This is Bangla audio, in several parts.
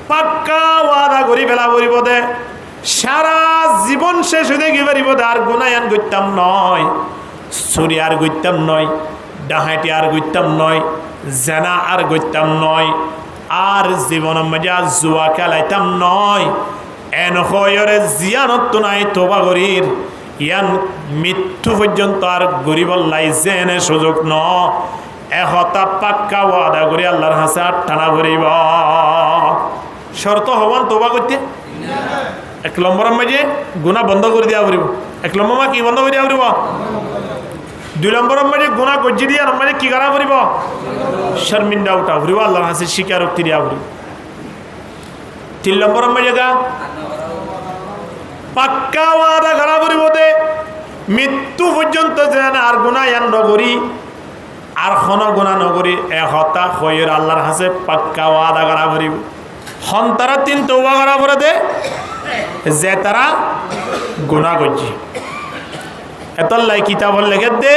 পাক্কা ওয়াদা করি ফেলা করিব দে সারা জীবন শেষ হইতে কি পারিব দে আর গুনায়ান করতাম নয়, চুরি আর করতাম নয়, ডাহাইটি আর করতাম নয়, জেনা আর করতাম নয়, আর জীবনের মাঝে আর জুয়া খেলাইতাম নয়। এন হয়রে জিয়ানত নাই তোবা করির ইয়ান মৃত্যু পর্যন্ত আর গরিবল্লাই জেনে সুযোগ ন এহতা পাক্কা ওয়াদা করি আল্লাহর হাসে আর টানা করিব। শর্ত হবান তোবা করতে এক নম্বরের মাঝে গুণা বন্ধ করে দেওয়া করিব। এক নম্বর মা কি বন্ধ করে দেওয়া করিব? 2 নম্বরের মাঝে গুণা গজ্জি দিয়া মাঝে কি করা করিব? শর্মিন্দা উঠা করিব, আল্লাহর হাসে স্বীকারোক্তি দেওয়া করিব। 3 নম্বরের মাঝে গা পাক্কা ওয়াদা করা করিব দে মৃত্যু পর্যন্ত যেন আর গুণা ইয়ান নগরী আর খন গুণা নগরী এহতা হইয়ের আল্লাহর হাসে পাক্কা ওয়াদা করা করিব। হন তারা 3 তওবা করা করে দে যে তারা গুণা করছে। এতল্লাই কিতাবল লেখে দে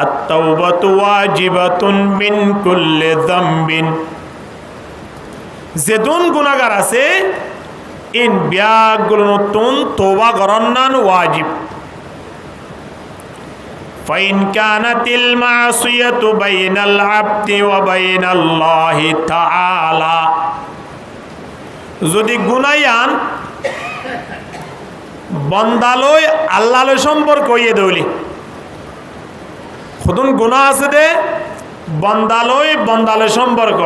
আত-তাওবাতু ওয়াজিবাতুন মিন কুল্লি যামবিন, যেদুন গুনাহগার আছে ইন ব্যাগুলো নতুন তওবা করন্নান ওয়াজিব। ফাইন কানাতিল মাসিয়াতু বাইনাল আবদি ওয়া বাইনাল্লাহি তাআলা, যদি গুনায়ান বন্দালয় আল্লাহর সম্পর্ক হইয়ে দৌলি খুদুন গুনাহ আছে দে বন্দালয় সম্পর্ক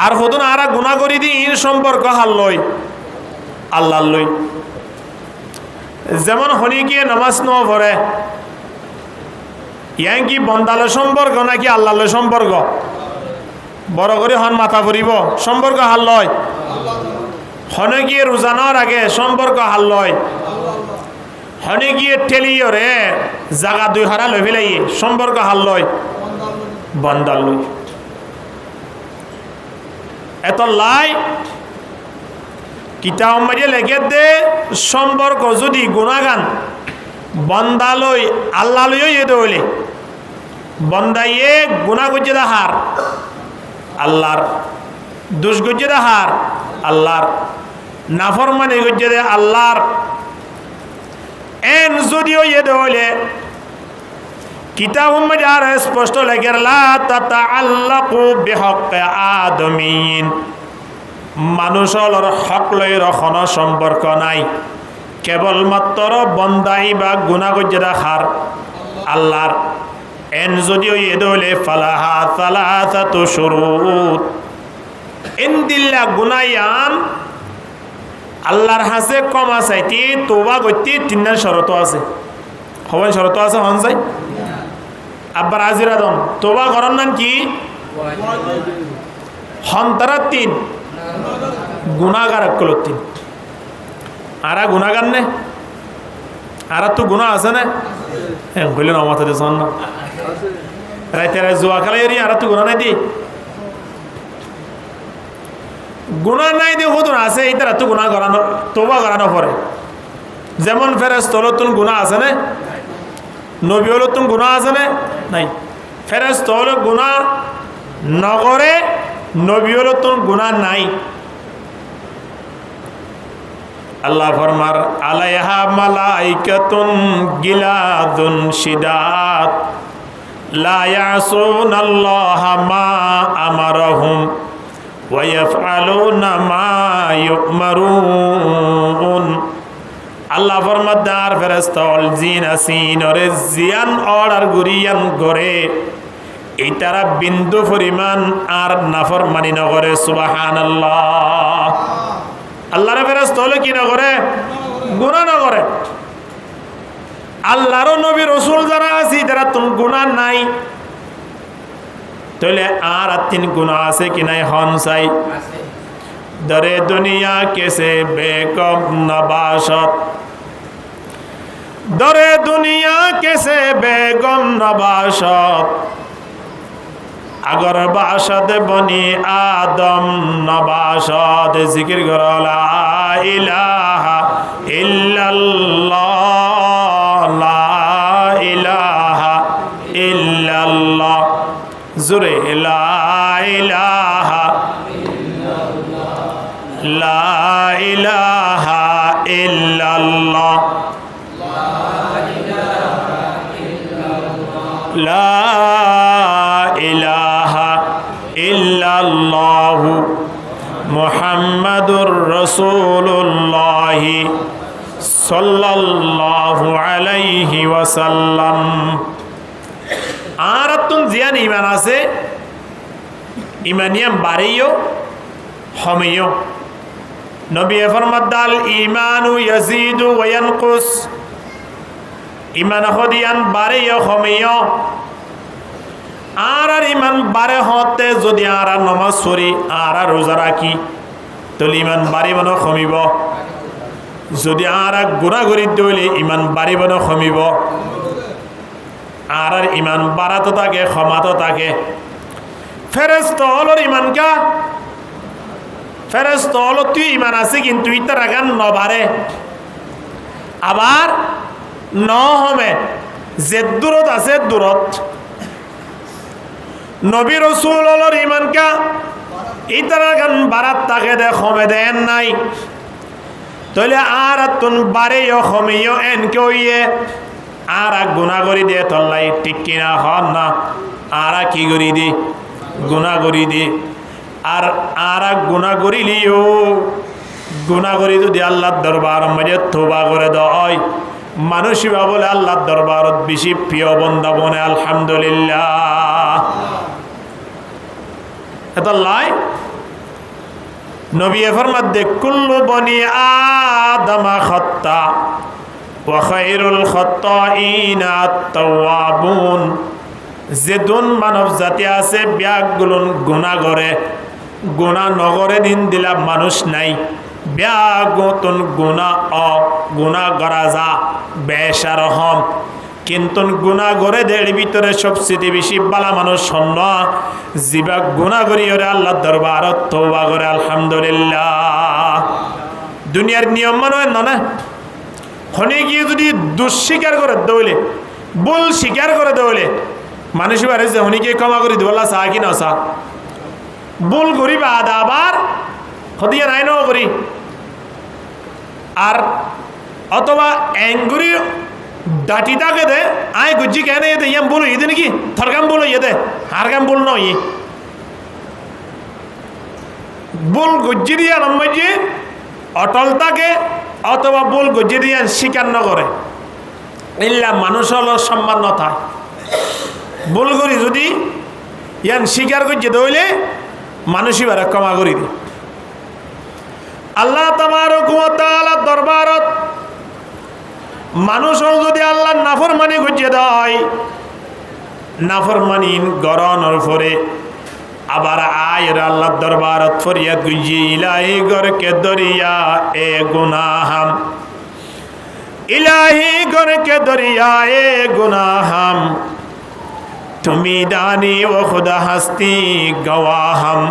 আর হতুন আরা গুণা করি দি ইন সম্পর্ক হাল লই আল্লাহ লই। যেমন হনিকে নামাজ ন পড়ে ইয়াং কি বন্দালে সম্পর্ক নাকি আল্লাহ সম্পর্ক? বড় করে হন মাথা পড়িব সম্পর্ক হাল লয়। হনে গিয়ে রোজানোর আগে সম্পর্ক হাল লয়। হনে গিয়ে ঠেলিও রে জাগা 2 হারা লই ফেলাই সম্পর্ক হাল লয় বন্দাল লই। এত লাই কিতাব মাঝে লেখে দে সম্পর্ক যদি গুণাগান বন্দালই আল্লাহ লইও এ দইলে বন্দাইয়ে গুণা গজ্জে হার আল্লাহর, দুষ গজ্জে হার আল্লাহর, নাফরমানি গজ্জে দে আল্লাহর। এন যদিও এ দইলে কিতাব মাঝে আর স্পষ্ট লেখে লা তাতাআল্লাকু বিহক্কি আদমিন, মানুষের হক লইর কোনো সম্পর্ক নাই, কেবলমাত্র বন্দাই বা গুণা গজ্জে রাখার আল্লাহর। এন যদিও এ দলে ফালাহা সালাসাতু শুরুত, এন দিল্লা গুনায়ান আল্লাহর হাসে কমা চাইতে তোবা করতে 3 শরত আছে। হবেন শরত আছে হন যাই আব্বার আজিরা দন তোবা করার নাম কি হন্তারা 3 গুণাগার একল 3 আরা গুণাগার নে আর তো গুণা আছে না কইলে না মাথা দিয়ে না রাইতে রাই জুয়া খেলাই আর তো গুণা নাই দি গুণা নাই দিয়ে হতুন আছে এইটার তো গুণা করানো তোবা করানো পরে। যেমন ফেরেশত হলতুন গুণা আছে না, নবী হলতুন গুণা আছে না নাই। ফেরেশত হল গুণা নগরে, নবী হলতুন গুণা নাই। আল্লাহ ফরমার আলাইহা মালাইকাতুন গিলাদুন শিদাত লা ইয়াসুনাল্লাহা মা আমারহুম ওয়া ইয়াফআলুনা মা ইউমারুন। আল্লাহ ফরমাদার ফেরেশতা অল জিন আসিন ওরে জিয়ান অর্ডার গুরিয়ান করে এই তারা বিন্দু পরিমাণ আর নাফরমানি না করে। সুবহানাল্লাহ। আল্লাহর ফেরেশতা হলে কি না করে? গুনাহ না করে। আল্লাহর নবী রাসূল যারা আছে তারা তুমি গুনাহ নাই, তাহলে আর 3 গুনাহ আছে কি নাই হন চাই। দরে দুনিয়া কেসে বেকম নবাসত, দরে দুনিয়া কেসে বেগম নবাসত আগর বাসদ বনি আদম নবাসত। জিকির করো লা ইলাহা ইল্লাল্লাহ লা ইলাহা ইল্লাল্লাহ জোরে লা ইলাহা লা ইলাহা ইল্লাল্লাহ লা ইলাহা ইল্লাল্লাহু মুহাম্মাদুর রাসূলুল্লাহ সাল্লাল্লাহু আলাইহি ওয়াসাল্লাম। আর তুন জিয়ান ইমান আছে ইমানিয়াম বাড়িও হমিও। নবী ফরমাদাল ইমানু ইয়াজিদু ওয়া ইয়ানকুস, ইমান হদিয়ান বাড়িও হমিও। আর ইমান বাড়ে হতে যদি আর নমাজ পড়ি আর রোজা রাখি তাহলে ইমান বাড়িব না কমিব? যদি আর গুনাহ করি তাহলে ইমান বাড়িব না কমিব? আর ইমান বাড়াতো থাকে ক্ষমাতো থাকে। ফেরেশতা হলোর ইমান কা ফেরেশতা হলো তুই ইমান আছে কিন্তু ইতার আগান নবারে আবার ন হমে যে দূরত আছে দূরত। নবী রাসূল হলোর ইমান কা ইতার আগান বারাত তাকে দে কমে দেন নাই তাহলে আর তুন বাড়েও কমিও এন কইয়ে আর গুনাহ করি দিয়ে তল্লাই ঠিক কিনা হন না? আর কি করি দি গুনাহ করি দি আর গুনাহ করিলিও গুনাহ করি যদি আল্লাহর দরবার মাঝে তওবা করে দেয় মানুষই বলে আল্লাহর দরবারত বেশি প্রিয় বান্দা বনে আলহামদুলিল্লাহ। এত লাই নবী ফরমাত দে কুল্লু বনি আদম খাত্তা ওয়া খায়রুল খাত্তাইনা আত-তাওয়াবুন। যে দুন মানব জাতি আছে ব্যাগুলো গুনাহ করে, গুনাহ নগরে দিন দিলা মানুষ নাই। ব্যাগুতন গুনাহ করা যা বেশার হম, কিন্তু গুনাহ করে দের ভিতরে সবচেয়ে বেশি বালা মানুষ শূন্য জিবা গুনাহ করি ওরে আল্লাহর দরবারত তওবা করে আলহামদুলিল্লাহ। দুনিয়ার নিয়ম মানে না হনে গিয়ে যদি দুঃস্বীকার করে দৌলে ভুল স্বীকার করে দৌলে মানুষ বাড়ে যে হনিকে ক্ষমা করে দিব আল্লাহ চাহ কি না চা ভুল করি বা আদা আবার হদিয়া নাই ন করি আর অথবা অ্যাঙ্গুরি ডাটি তাকে দে আয় গুজ্জি কেন এতে ইয়াম বলো ইয়ে নাকি থর কাম বলো ইয়ে দে হার কাম বল নয় বল গুজ্জি দিয়া নম্বর যে অটল তাকে অথবা বল গুজ্জি দিয়া স্বীকার ন করে ইল্লা মানুষ হলো সম্মান ন থাকে ভুল করি যদি ইয়ান স্বীকার করছে দইলে মানুষই বারে ক্ষমা করি দি। আল্লাহ তাবারক ওয়া তাআলা দরবারত মানুষ যদি আল্লাহর নাফরমানি করছে দেয় নাফরমানি গরনের পরে আবার আয়ের আল্লাহর দরবারত ফরিয়াদ গুজি ইলাহি গরকে দরিয়া এ গুনাহাম ইলাহি গরকে দরিয়া এ গুনাহাম তুমি দানি ও খুদা হাস্তি গওয়াহাম।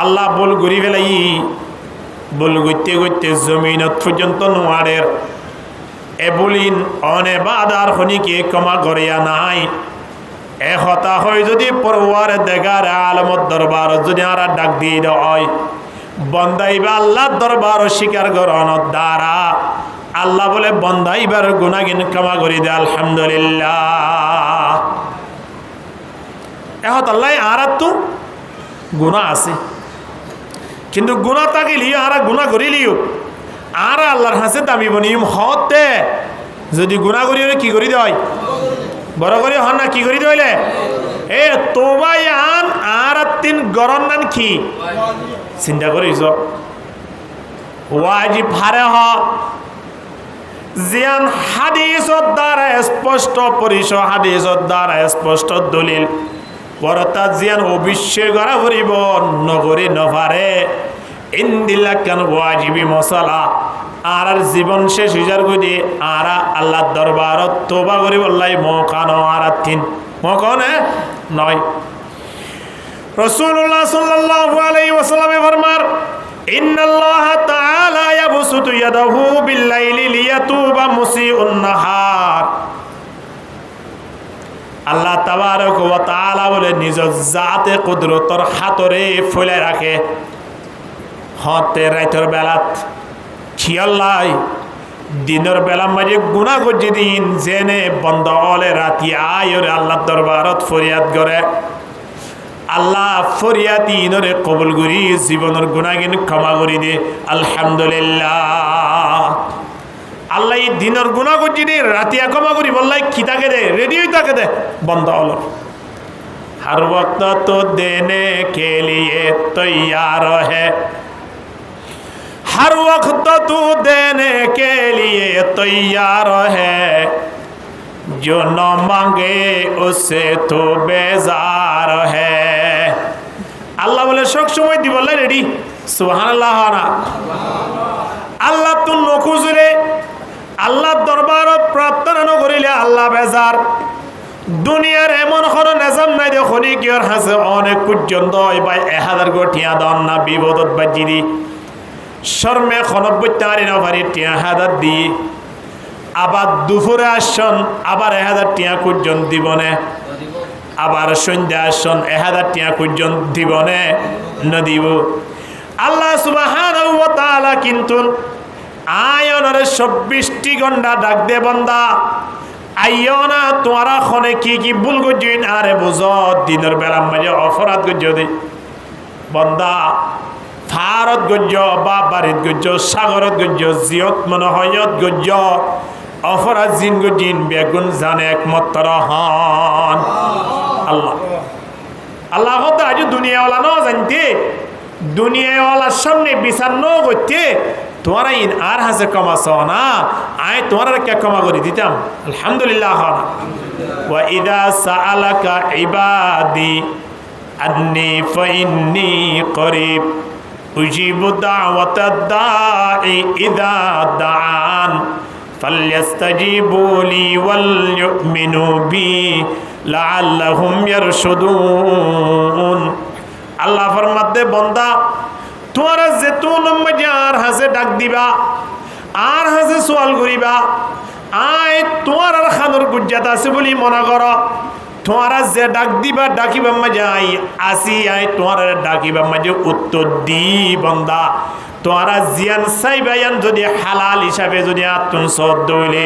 আল্লাহ বল ঘুরি ফেলাই বল গইতে গইতে জমিনত পর্যন্ত নোয়ারের এ বলিন অনে বাদার খনিকে ক্ষমা করিয়া নাই এ হতা হয় যদি পরওয়ার দেগার আলমত দরবার যদি আর ডাক দিয়ে দেয় বন্দাইবা আল্লাহর দরবার স্বীকার করণর দ্বারা আল্লাহ বলে বন্দাইবার গুনাহগিন ক্ষমা করে দে আলহামদুলিল্লাহ। এখন আল্লাহ আর তো গুনাহ আছে কিন্তু গুনাহ থাকিলিও আর গুনাহ করিলিও আর আল্লাহর হাসে দামি বনিম হতে যদি গুনাহ করি কি করি দেয় বড় করে হন না কি করি দেইলে এ তোবাই আন আর তিন গরন নান কি চিন্তা করিস ওয়াজিব হারে হ জিয়ান হাদিসত দ্বারা স্পষ্ট পরিস হাদিসত দ্বারা স্পষ্ট দলিল পরতা জিয়ান অবশ্যই করা করিব নগরী নভারে ইন্দিল্লা কেন ওয়াজিবি মশালা আর জীবন শেষ হইজার গদি আর আল্লাহর দরবারত তওবা করি বললাই মকানো আর তিন মকনে নয়। রাসূলুল্লাহ সাল্লাল্লাহু আলাইহি ওয়াসাল্লামে ফরমার ইন্নাল্লাহ তাআলা ইয়াবসুতু ইয়াদাহু বিল-লাইলি লিয়াতুবা মুসিউন নাহার। আল্লাহ তাবারক ওয়া তাআলা বলে নিজ জাতে কুদরতর হাতরে ফলে রাখে হতে রাইতর বেলাত খিয়াল্লাই দিনের বেলা মাঝে গুনাহ করছে দিন জেনে বন্ধ হলে রাতি আয়রে আল্লাহ দরবারত ফরিয়াদ করে আল্লাহ ফরিয়াদ ইনরে কবুল করি জীবনের গুনাহগিন ক্ষমা করে দে আলহামদুলিল্লাহ আল্লাহ এই দিনের গুনাহ করছি দিন রাতি ক্ষমা করি বললাই কি তাকে দে রেডি হই তাকে দে বন্ধ হলো हर वक्त तो देने के लिए तैयार है हर वक्त तू देने के लिए तैयार है जो न मांगे उससे तो बेजार है আল্লাহ বলে সব সময় দি বললে রেডি সুবহানাল্লাহ না আল্লাহ তুই নখুজরে আল্লাহ দরবারত প্রার্থনা নকরিলে আল্লাহ বেজার দুনিয়ার এমন কোন নিজাম নাই দেখনি কি আর হাসে অনেক পর্যন্ত ভাই 1000 গঠিয়া দান না বিপদত বাজিরি শর্মে 90 টারি না ভারি 1000 দি আবার দুপুরে আসন আবার 1000 টিয়া পর্যন্ত দিবনে আবার সন্ধ্যা আসন 1000 টিয়া পর্যন্ত দিবনে না দিব আল্লাহ সুবহানাহু ওয়া তাআলা কিন্তু আয়নের 24টি ঘন্টা ডাক দে বান্দা আইও না তোরা খনে কি ভুল করছিন আরে বুঝো দিনের বেলা মাঝে অপরাধ করছ দে বন্দা ফারত গজ্জ বা বাড়িত গজ্জ সাগরত গজ্জ জিয়ত মনে হয়ত গজ্জ অপরাধ জিন গজিন বেগুন জানে একমাত্র হন আল্লাহ আল্লাহ কথা আজ দুনিয়াওয়ালা ন জানতে দুনিয়াওয়ালার সামনে বিচার ন করতে তোমারা ইন আর হাসে কমাছ না আয় তোমার কে ক্ষমা করে দিতাম আলহামদুলিল্লাহ ওয়া ইদা সাআলাকা ইবাদি আন্নী ফাইন্নী করিব উজিবু দাওয়াতাদ দাঈ ইদা দাআন ফালইস্তাজিবু লি ওয়াল ইউমিনু বি লাআল্লাহুম ইয়ারশুদুন আল্লাহ ফরমাতে বান্দা তোরা যেতুন মজার হাসে ডাক দিবা আর হাসে সওয়াল করিবা আয় তোমার আর খানোর গুজ্জাত আছে বলি মনে করো তোরা যে ডাক দিবা ডাকিবা মজাই আসি আয় তোমার ডাকিবা মজে উত্তর দি বান্দা তোরা জিয়ান সাইবায়ান যদি হালাল হিসাবে যদি আত্মন সদ্দ হইলে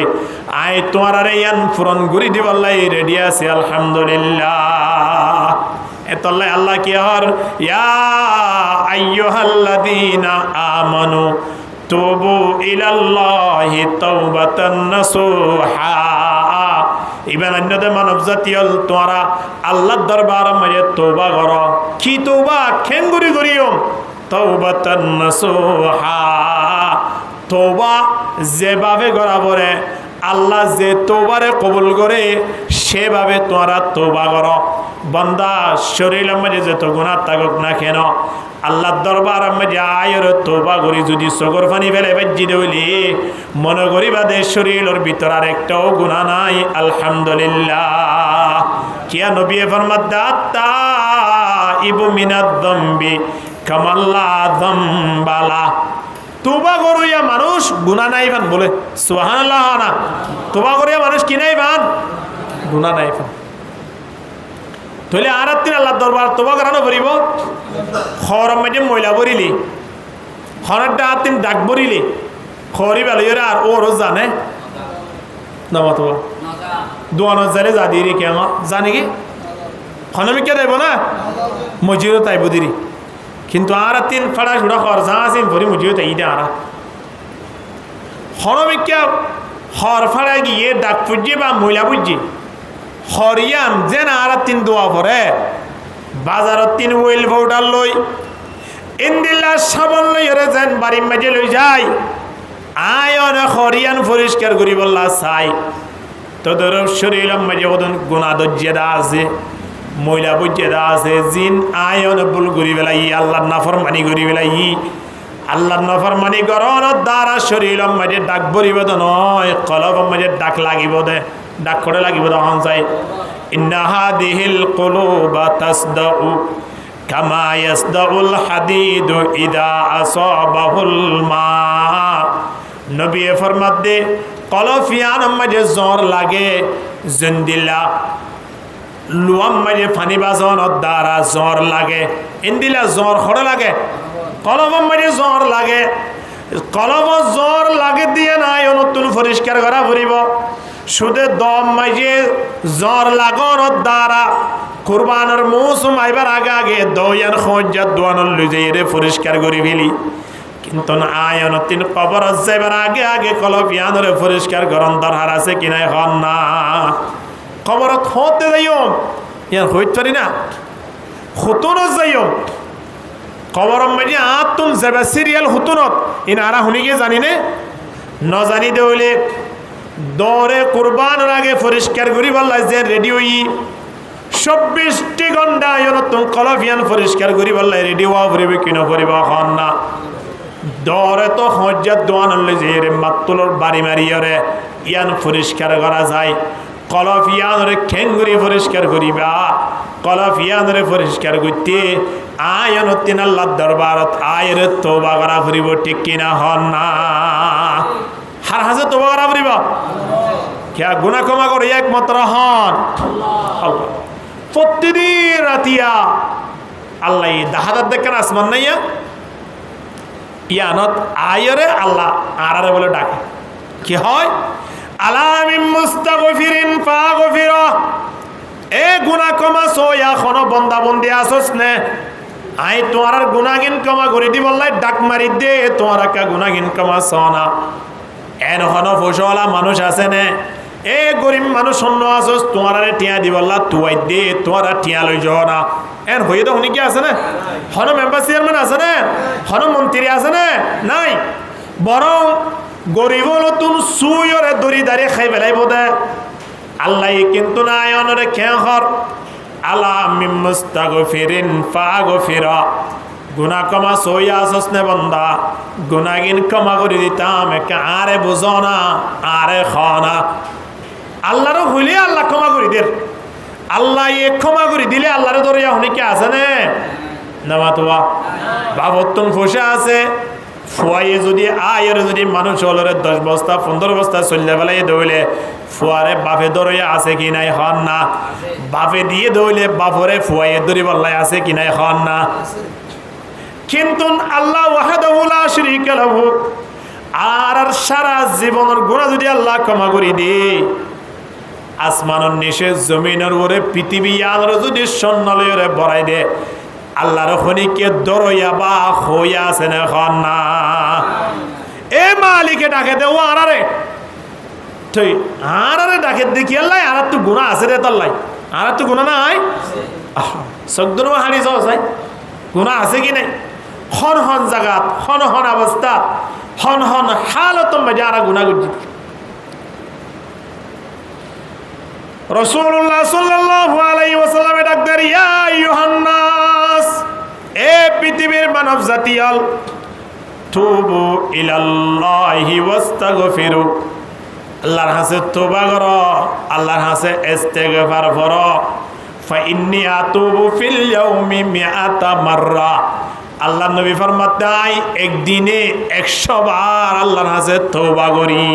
আয় তোমার ইয়ান পূরণ করি দিবাল্লাই রেডি আছে আলহামদুলিল্লাহ এতল্লাই আল্লাহ কি হর ইয়া আইয়ুহাল্লাযীনা আমানু তুবু ইলাল্লাহি তাওবাতান নাসুহা ইবান অন্যদের মানব জাতীয় তোরা আল্লাহর দরবার মাঝে তওবা করো কি তওবা খেঙ্গুরি করিও তাওবাতান নাসুহা তওবা যেভাবে করা পরে আল্লাহ যে তওবারে কবুল করে সেভাবে তোরা তওবা করো বান্দা শরীরের মধ্যে যত গুনাহ থাকুক না কেন আল্লাহর দরবারের মধ্যে আয়ের তওবা করি যদি চোখের পানি ফেলে বাজ্জি দেইলি মনে করিবা দে শরীরের ভিতর আর একটাও গুনাহ নাই আলহামদুলিল্লাহ কিয়া নবী ফরমাত দাতা ইবু মিনাদ যামবি কামাল্লা যামবালা তওবা করিয়া মানুষ গুনাহ নাই বান বলে সুবহানাল্লাহ না তওবা করিয়া মানুষ কি নাই বান গুনাহ নাই বান তাহলে আর তিন আল্লাহর দরবার তওবা করানো করিব খরম মধ্যে ময়লা ভরিলি খরটা তিন ডাক ভরিলি খরি বেলাইরা আর ও রোজ জানে না মত দোয়ানো জারে যা দিরি কেমন জানে কি খনমিকে দেব না মজিরও তাই বুদিরি কিন্তু আর তিন ফাড়া ছুড়া খর যা আসেন ভরি মজিরও তাই দে আর খনমিকে খর ফাড়া গিয়ে ডাক পুজি বা ময়লা বুঝি হরিয়ান যেন আর তিন দোয়া পরে বাজারত তিন ওয়েল পাউডার লই ইন্দিল্লা সাবন লই রে যেন বাড়ি মাঝে লই যায় আয় অনেক হরিয়ান পরিষ্কার করি বললা চাই তোদের শরীরের মাঝে ওদের গুণা দজ্জেদা আছে ময়লা বুজ্জেদা আছে জিন আয় অনেক ভুল করি বেলাই আল্লাহর নাফরমানি করি বেলাই আল্লাহর নাফরমানি করন দ্বারা শরীরের মাঝে ডাক ভরিব নয় কলবের মাঝে ডাক লাগিব দে ডাক করে লাগিব তখন চাই ইন্না হাদিহিল কুলুবা তাসদাউ কামা ইয়াসদাউল হাদিদু ইদা আসাবাহুল মা নবী ফরমাত দে কলফিয়ান মাঝে জ্বর লাগে জিন্দিল্লা লুয়াম মাঝে ফানি বাজন দ্বারা জ্বর লাগে ইন্দিলা জ্বর খড় লাগে কলম মাঝে জ্বর লাগে কলম জ্বর লাগে দিয়ে নাই নতুন পরিষ্কার করা ফুরিব শুধু দম মাঝে জ্বর লাগর দ্বারা কুরবানের মৌসুম আইবার আগে আগে দয়ান খোঁজাত দোয়ানোর লুজেরে পরিষ্কার করে ফেলি কিন্তু আয়ন তিন কবর যাইবার আগে আগে কলপিয়ানরে পরিষ্কার করন দরকার আছে কিনা হন না কবরত হতে যাইও ইয়ার হইতে পারি না হুতুন যাইও কবর মাঝে আতুন যাবে সিরিয়াল হুতুনত ইন আরা শুনি গিয়ে জানি নে ন জানি দেউলে দরে কুরবানের আগে পরিষ্কার করি বললাই যে রেডি হই 24 ঘন্টা ইয়নতুন কলফিয়ান পরিষ্কার করি বললাই রেডি হওয়া পরিবে কিনো পরিব হন না দরে তো হজ্জাত দোয়ান হলে যে রে মাতুলর বাড়ি মারিয়রে ইয়ান পরিষ্কার করা যায় কলফিয়ানরে খেঙ্গুরি পরিষ্কার করিবা কলফিয়ানরে পরিষ্কার করতে আয়নতিন আল্লাহর দরবারত আয়ের তওবা করা ফুরিব ঠিক কিনা হন না হার হাজে তওবা করা ফুরিব কে গুনাহ ক্ষমা করে একমাত্র হন আল্লাহ প্রতিদিন রাতিয়া আল্লাহ দাহাদাত দেখেন আসমান নাইয়া ইয়ানত আয়রে আল্লাহ আরারে বলে ডাকে কি হয় আলামিন মুস্তাগফিরিন ফাগফিরা এ গুনাহ ক্ষমা সয়া কোন বান্দা বন্দি আসস নে আই তোমার গুনাহগিন ক্ষমা করে দি বললাই ডাক মারি দে তোমার কা গুনাহগিন ক্ষমা সনা এন হন ফসলা মানুষ আছে নে এ গরিব মানুষ অন্য আসস তোমার টিয়া দি বললা তুই দে তোমার টিয়া লই যাও না এন হই তো উনি কি আছে না হন মেম্বার চেয়ারম্যান আছে না হন মন্ত্রী আছে না নাই বরং গরিব নতুন সুয়রে দড়ি দাঁড়িয়ে খাই বেলাইব দে আল্লাহ কিন্তু না আয়নরে খেহর আলা মিম মুস্তাগফিরিন ফাগফিরা গুনাহ ক্ষমা সইয়া আসস নে বান্দা গুনাহগিন ক্ষমা করে দিতাম একে আরে বুঝো না আরে খানা আল্লাহর হইলে আল্লাহ ক্ষমা করে দের আল্লাহ এ ক্ষমা করে দিলে আল্লাহর দরিয়া হনি কি আছে নে নামাতোয়া বাবতুন ফসা আছে ফুয়াইয়ে যদি আয়ের যদি মানুষ হলরে 10 বস্তা 15 বস্তা চললে বেলায় দৌলে ফুয়ারে বাপে দরিয়া আছে কি নাই হন না বাপে দিয়ে দৌলে বাপরে ফুয়াইয়ে দরি বল্লাই আছে কি নাই হন না কিন্তু আল্লাহ ওয়াহদাহু লা শারীকা লাহু আর সারা জীবনের গুনাহ যদি আল্লাহ ক্ষমা করে দেয় আসমানের নিচে জমিনের উপরে পৃথিবী আর যদি স্বর্ণলয়ে ভরাই দে আল্লাহর খনিকে দরইয়া বা হইয়া আছে না হন না এ মালিকে ডাকে দে ও আরারে তুই আরারে ডাকে দেখি আল্লাহ আর তো গুনাহ আছে রে তাল্লাই আর তো গুনাহ নাই সগদন হাড়ি যাও যাই গুনাহ আছে কি নাই হন হন জাগাত হন হন অবস্থা হন হন হালত মধ্যে আর গুনাহ করছি রাসূলুল্লাহ সাল্লাল্লাহু আলাইহি ওয়াসাল্লামে ডাক দেন ইয়া আইয়ুহান নাস এ পৃথিবীর মানব জাতিয়াল তুবু ইলাল্লাহি ওয়াস্তাগফিরু আল্লাহর কাছে তওবা করো আল্লাহর কাছে ইস্তেগফার করো ফা ইন্নী আতুবু ফিল ইয়াউমি মিআতা মাররা আল্লাহর নবী ফরমাতেন একদিনে 100 বার আল্লাহর কাছে তওবা করি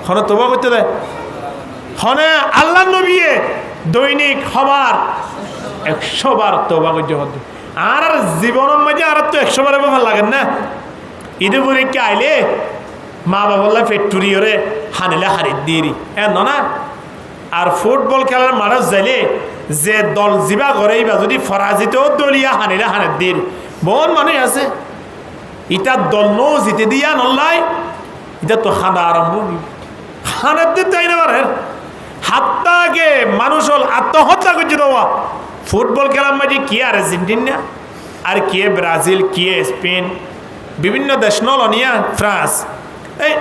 কোন তওবা করতে দেয় হনে আল্লাহ নবী দৈনিক হবার 100 বার তওবা করতে হবে আর জীবনের মধ্যে আর তো 100 বারের ব্যাপার লাগে না ঈদে পরীক্ষা আইলে মা বাবা ফ্যাক্টরিওরে হানিলে হারিয়ে দিই এন না আর ফুটবল খেলার মাঠে যাইলে যে দল জিবা করে বা যদি ফরাজিতেও দলিয়া হানিলে হানিয়ে দিই বহুত মানুষ আছে ইটা দল নো জিতে দিয়া নল্লাই এটা তো খানা আরম্ভ খানের দিন তাই না পারে হাতটাকে মানুষ হল আত্মহত্যা করছে দেওয়া ফুটবল খেলার মাঝে কি আর্জেন্টিনা আর কে ব্রাজিল কে স্পেন বিভিন্ন দেশ নলনিয়া ফ্রান্স এই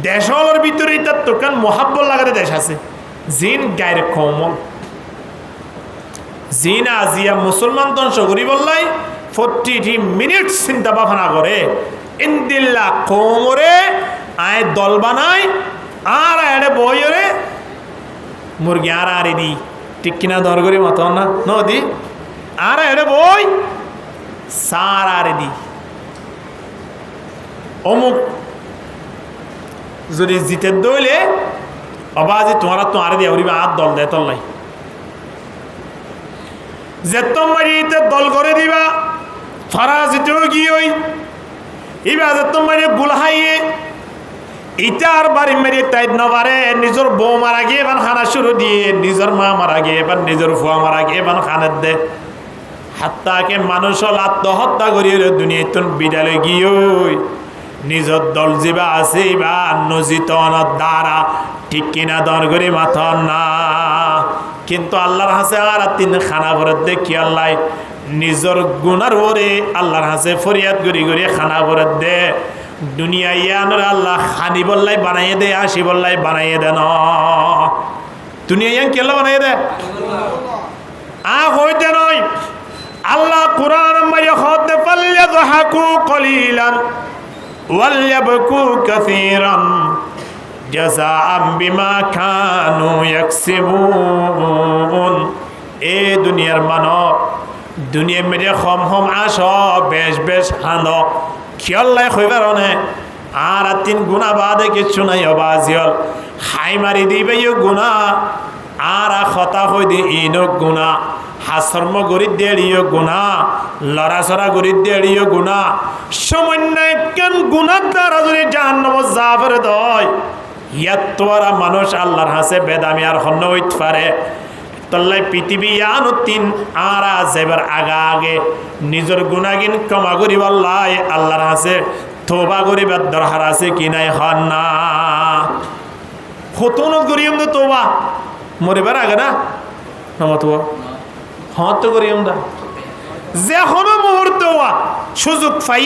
দেশের ভিতরে এটা তোকান মহাব্বত লাগাতে দেশ আছে জিন গায়ের কমল জিন আজিয়া মুসলমান ধ্বংস করি বললাই 40 মিনিট চিন্তা ভাবনা করে ইন্দিল্লা কোমরে আয় দল বানায় আর আয় বইরে মুরগি আর আরে দি ঠিক কিনা দর করি মত না নদী আর আয় বই সার আরে দি অমুক যদি জিতে দইলে অবাজি তোমার তো আরে দিয়া উড়িবা আর দল দেয় তল্লাই যে তোমারিতে দল করে দিবা ফরাজিতেও গিয়ে ইবা যে তোমারে গুলহাইয়ে ইটার বাড়ি মেরে তাই নবারে নিজের বউ মারা গিয়ে এবার খানা শুরু দিয়ে নিজের মা মারা গিয়ে এবার নিজের ফুয়া মারা গিয়ে এবার খানের দে হাত্তাকে মানুষ আত্মহত্যা করিয়ে দুনিয়া বিড়ালে গিয়ে নিজের দল যেবা আছে বা নজিতনের দ্বারা ঠিক কিনা দর করে মাথন না কিন্তু আল্লাহর হাসে আর তিন খানা ভরে দেখি আল্লাহ নিজের গুনার ওরে আল্লাহর হাসে ফরিয়াদ করি করি খানা ভরে দে দুনিয়া ইয়ানোর আল্লাহ খানি বললাই বানাইয়ে দে আসি বললাই বানাইয়ে দে ন দুনিয়া ইয়ান কেন বানাইয়ে দে হইতে নয় আল্লাহ কুরআন মারিয়া খদে ফালয়াযহাকু কলিলান ওয়ালয়াবকু কাসীরান জাযাআম বিমা কানু ইয়াকসিবুন এ দুনিয়ার মানব দুনিয়া মেরে খম খম আস বেশ বেশ হান খেয়াল্লাই হইবার নে আর তিন গুণা বাদে কিছু নাই অবাজিয়ল হাই মারি দিবে গুণা আর খতা হই দি ইনক গুণা হাসর্ম গরি দেড়িও গুণা লড়াছড়া গরি দেড়িও গুণা সামান্য কেন গুণার দ্বারা যদি জাহান্নাম যাবের দয় ইয়াত তোরা মানুষ আল্লাহর হাসে বেদামি আর হন্য হইতে পারে তল্লাই পৃথিবী আনো তিন আর যাবার আগা আগে নিজের গুণাগিন ক্ষমা করি বললাই আল্লাহর হাসে তোবা করিবার দরকার আছে কি নাই হন না হতন করিম না তোবা মরিবার আগে না নমতোবা হ্যাঁ তো করিম না যে কোনো মুহূর্ত সুযোগ পাই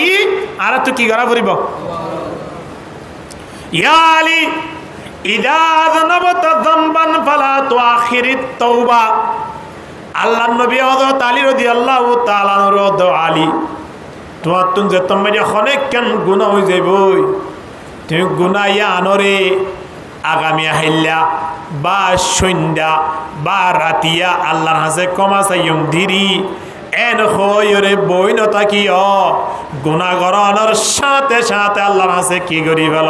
আর তো কি করা করিব ইয়া আলী ইদা যানাবতা যামবান ফালা তুআখিরিত তাওবা আল্লাহর নবী হযরত আলী রাদিয়াল্লাহু তাআলা রদ আলী তোমার তুন যে তুমি অনেক কেন গুনাহ হই যাইবই তুমি গুনাহ ইয়া আনরে আগামী আহিল্লা বা সন্ধ্যা বা রাতিয়া আল্লাহর হাসে ক্ষমা চাইম ধীরি এন হইরে বই নতাকিও গুনাহ গরনের সাথে সাথে আল্লাহর হাসে কি করি ফেল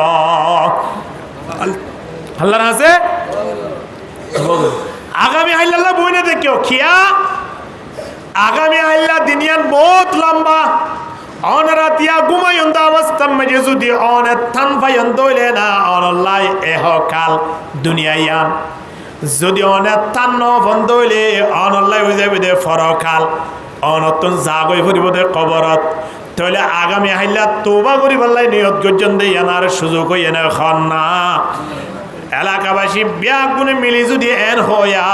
আল্লাহর হাসে আগামী আল্লাহ বইনে দেখিও খিয়া আগামী আল্লাহ দিনিয়ান বহুত লম্বা অনরাতিয়া ঘুমাইন অবস্থা মেজে যদি অনেক থান পাইন দইলে না অনলাই এহ কাল দুনিয়ায়ান যদি অনেক থান বন্ধ হইলে অনলাই হয়ে যাবে দে ফরকাল অনতন জাগই ফুরিব দে কবরত তাহলে আগামী আল্লাহ তোবা করি বললাই নিয়ত গর্জন দেই আনার সুযোগ হইয়ে না খন না এলাকাবাসী ব্যাগ গুনে মিলি যদি এন হইয়া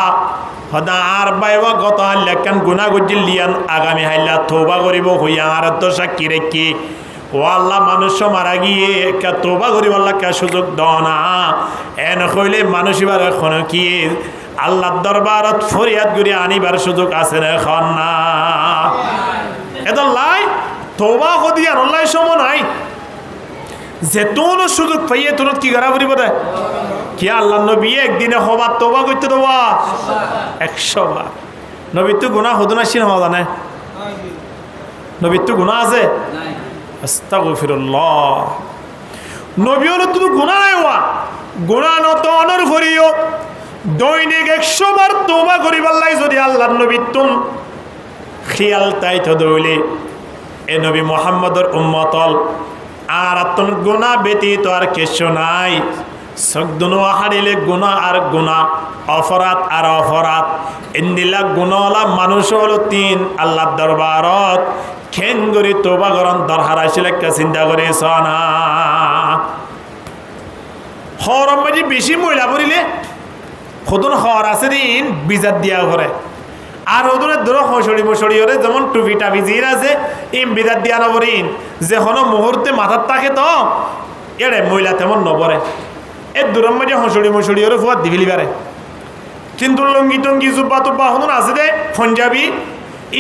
হদা আর বাইবা গত হাল্লা কেন গুনা গজ্জিল লিয়ান আগামী হাল্লা তোবা করিব হইয়া আর তো সাক্ষী রেখি ও আল্লাহ মানুষ মারা গিয়ে কে তোবা করিব আল্লাহ কে সুযোগ দাও না এন হইলে মানুষ এবার এখন কি আল্লাহর দরবারত ফরিয়াদ করি আনিবার সুযোগ আছে না এখন না এটা লাই তোবা কদিয়া আল্লাহ সম নাই যেতন সুযোগ পাইয়ে তোর কি করা করিব দে কি আল্লাহ নবী একদিনে হবার তোবা করতে দেওয়া 100 বার নবীর তো গুনাহ হতো না সিন হওয়া জানে নবীর তো গুনাহ আছে আস্তাগফিরুল্লাহ নবী হলো তুমি গুনাহ নাই হওয়া গুনাহ নত অনর ভরিও দৈনিক 100 বার তোবা করিবার লাই যদি আল্লাহর নবী তুম খেয়াল তাই তো দইলে এ নবী মুহাম্মদর উম্মতল আর আত্মন গুণা ব্যতীত আর কিছু নাই সকদুনো হারিলে গুণা আর গুণা অপরাধ আর অপরাধ ইন্দিলা গুণওয়ালা মানুষ হলো তিন আল্লাহর দরবারত খেন করে তোবা করন দরকার আসলে একটা চিন্তা করে না হরম মাঝে বেশি মহিলা পড়িলে সদন হর আছে দিন বিজাত দিয়া করে আর ওদের ধরো হসড়ি মশড়ি ওরে যেমন টুপি টাপি জির আছে ইম বিদাত দিয়া নবরিন যে কোনো মুহূর্তে মাথার থাকে তো এড়ে মহিলা তেমন নবরে এর দূরের মাঝে হসড়ি মশড়ি ওরে ফুয়ার দিবিলি পারে কিন্তু লঙ্গি টঙ্গি জুব্বা টুব্বা হন আছে দে পঞ্জাবি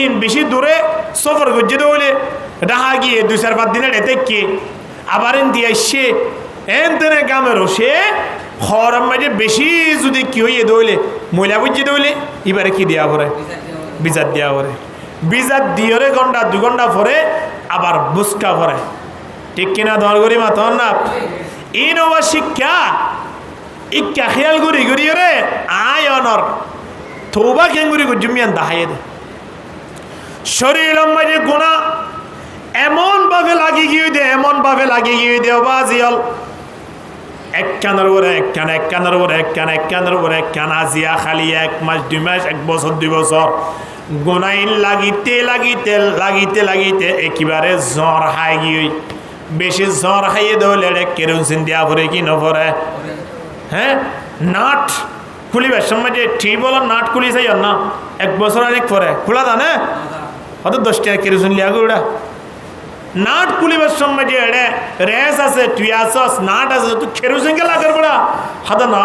ইন বেশি দূরে সফর করছে তো হইলে ডাহা গিয়ে 2-4 দিনের এতে কে আবার এন দিয়ে আসছে এন তেনে গ্রামেরও সে হরম মাঝে বেশি যদি কি হইয়ে দইলে মহিলা বুঝছে দইলে এবারে কি দেওয়া পরে বিজাত দেওয়া পরে বিজাত দিয়ে ঘন্টা 2 ঘন্টা পরে আবার বুসকা পরে ঠিক কিনা দর করি মাথন না ইনোভা শিক্ষা ইকা খেয়াল করি রে আয় অনর থৌবা কেঙ্গুরি জুমিয়ান দাহাইয়ে দে শরীর মাঝে গুনাহ এমন ভাবে লাগি গিয়ে দে, এমন ভাবে লাগি গিয়ে দে বাজিয়াল, এক কানের উপরে এক কান, এক কানের উপরে এক কান, এক কানের উপরে এক কান, আজিয়া খালি 1 মাস 2 মাস 1 বছর 2 বছর গুনাইন লাগিতে লাগিতে লাগিতে লাগিতে একেবারে জ্বর হাই গিয়ে, বেশি জ্বর হাইয়ে দৌলে কেরোসিন দিয়া পরে কি নপরে? হ্যাঁ, নাট খুলিবার সময় যে টিউবওয়েল নাট খুলি চাই না 1 বছর অনেক পরে খোলা জানে হয়তো 10 টাকা কেরোসিন লিয়া গুড়া নাট খুলিবার সময় যে এড়ে রেস আছে, তুই আসস নাট আছে, তুই কেরোসিন কে লাগার পড়া হাতে না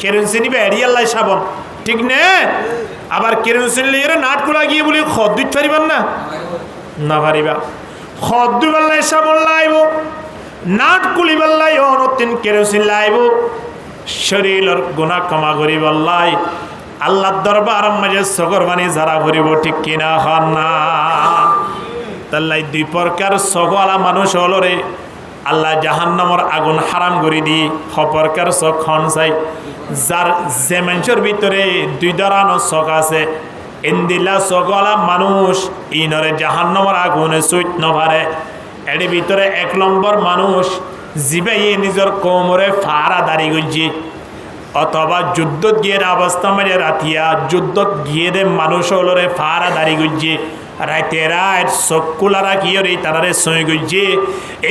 কেরোসিন নিবে এড়িয়াল্লাই সাবন ঠিক নে, আবার কেরোসিন লিয়ে নাট খোলা গিয়ে বলি খদ দিতে পারিবার না, না পারিবা। খদ দুইবার সাবন লাইব, নাট খুলিবার লাই অনতিন কেরোসিন লাইব, শরীরের গুনাহ ক্ষমা করিব লাই আল্লাহর দরবার মাঝে সগর বাণী যারা ভরিব ঠিক কিনা হন না। তাল্লাই 2 প্রকার সগলা মানুষ হলো রে আল্লাহ জাহান্নামের আগুন হারাম করে দি, প্রকার চোখ খন চাই যার যে মানুষের ভিতরে 2 ধরনের চোখ আছে, ইন্দিলা সগলা মানুষ ইনরে জাহান্নামের আগুনে চুইত নভারে। এর ভিতরে 1 নম্বর মানুষ জিবাই নিজের কোমরে ফাড়া দাড়ি গজি, অথবা যুদ্ধত গিয়ে অবস্থা মাঝে রাতিয়া যুদ্ধত গিয়ে দে মানুষ হলরে ফাড়া দাড়ি গজি, রাইতে রাত চোখ কুলা রাখিও রে তারারে সই গজি,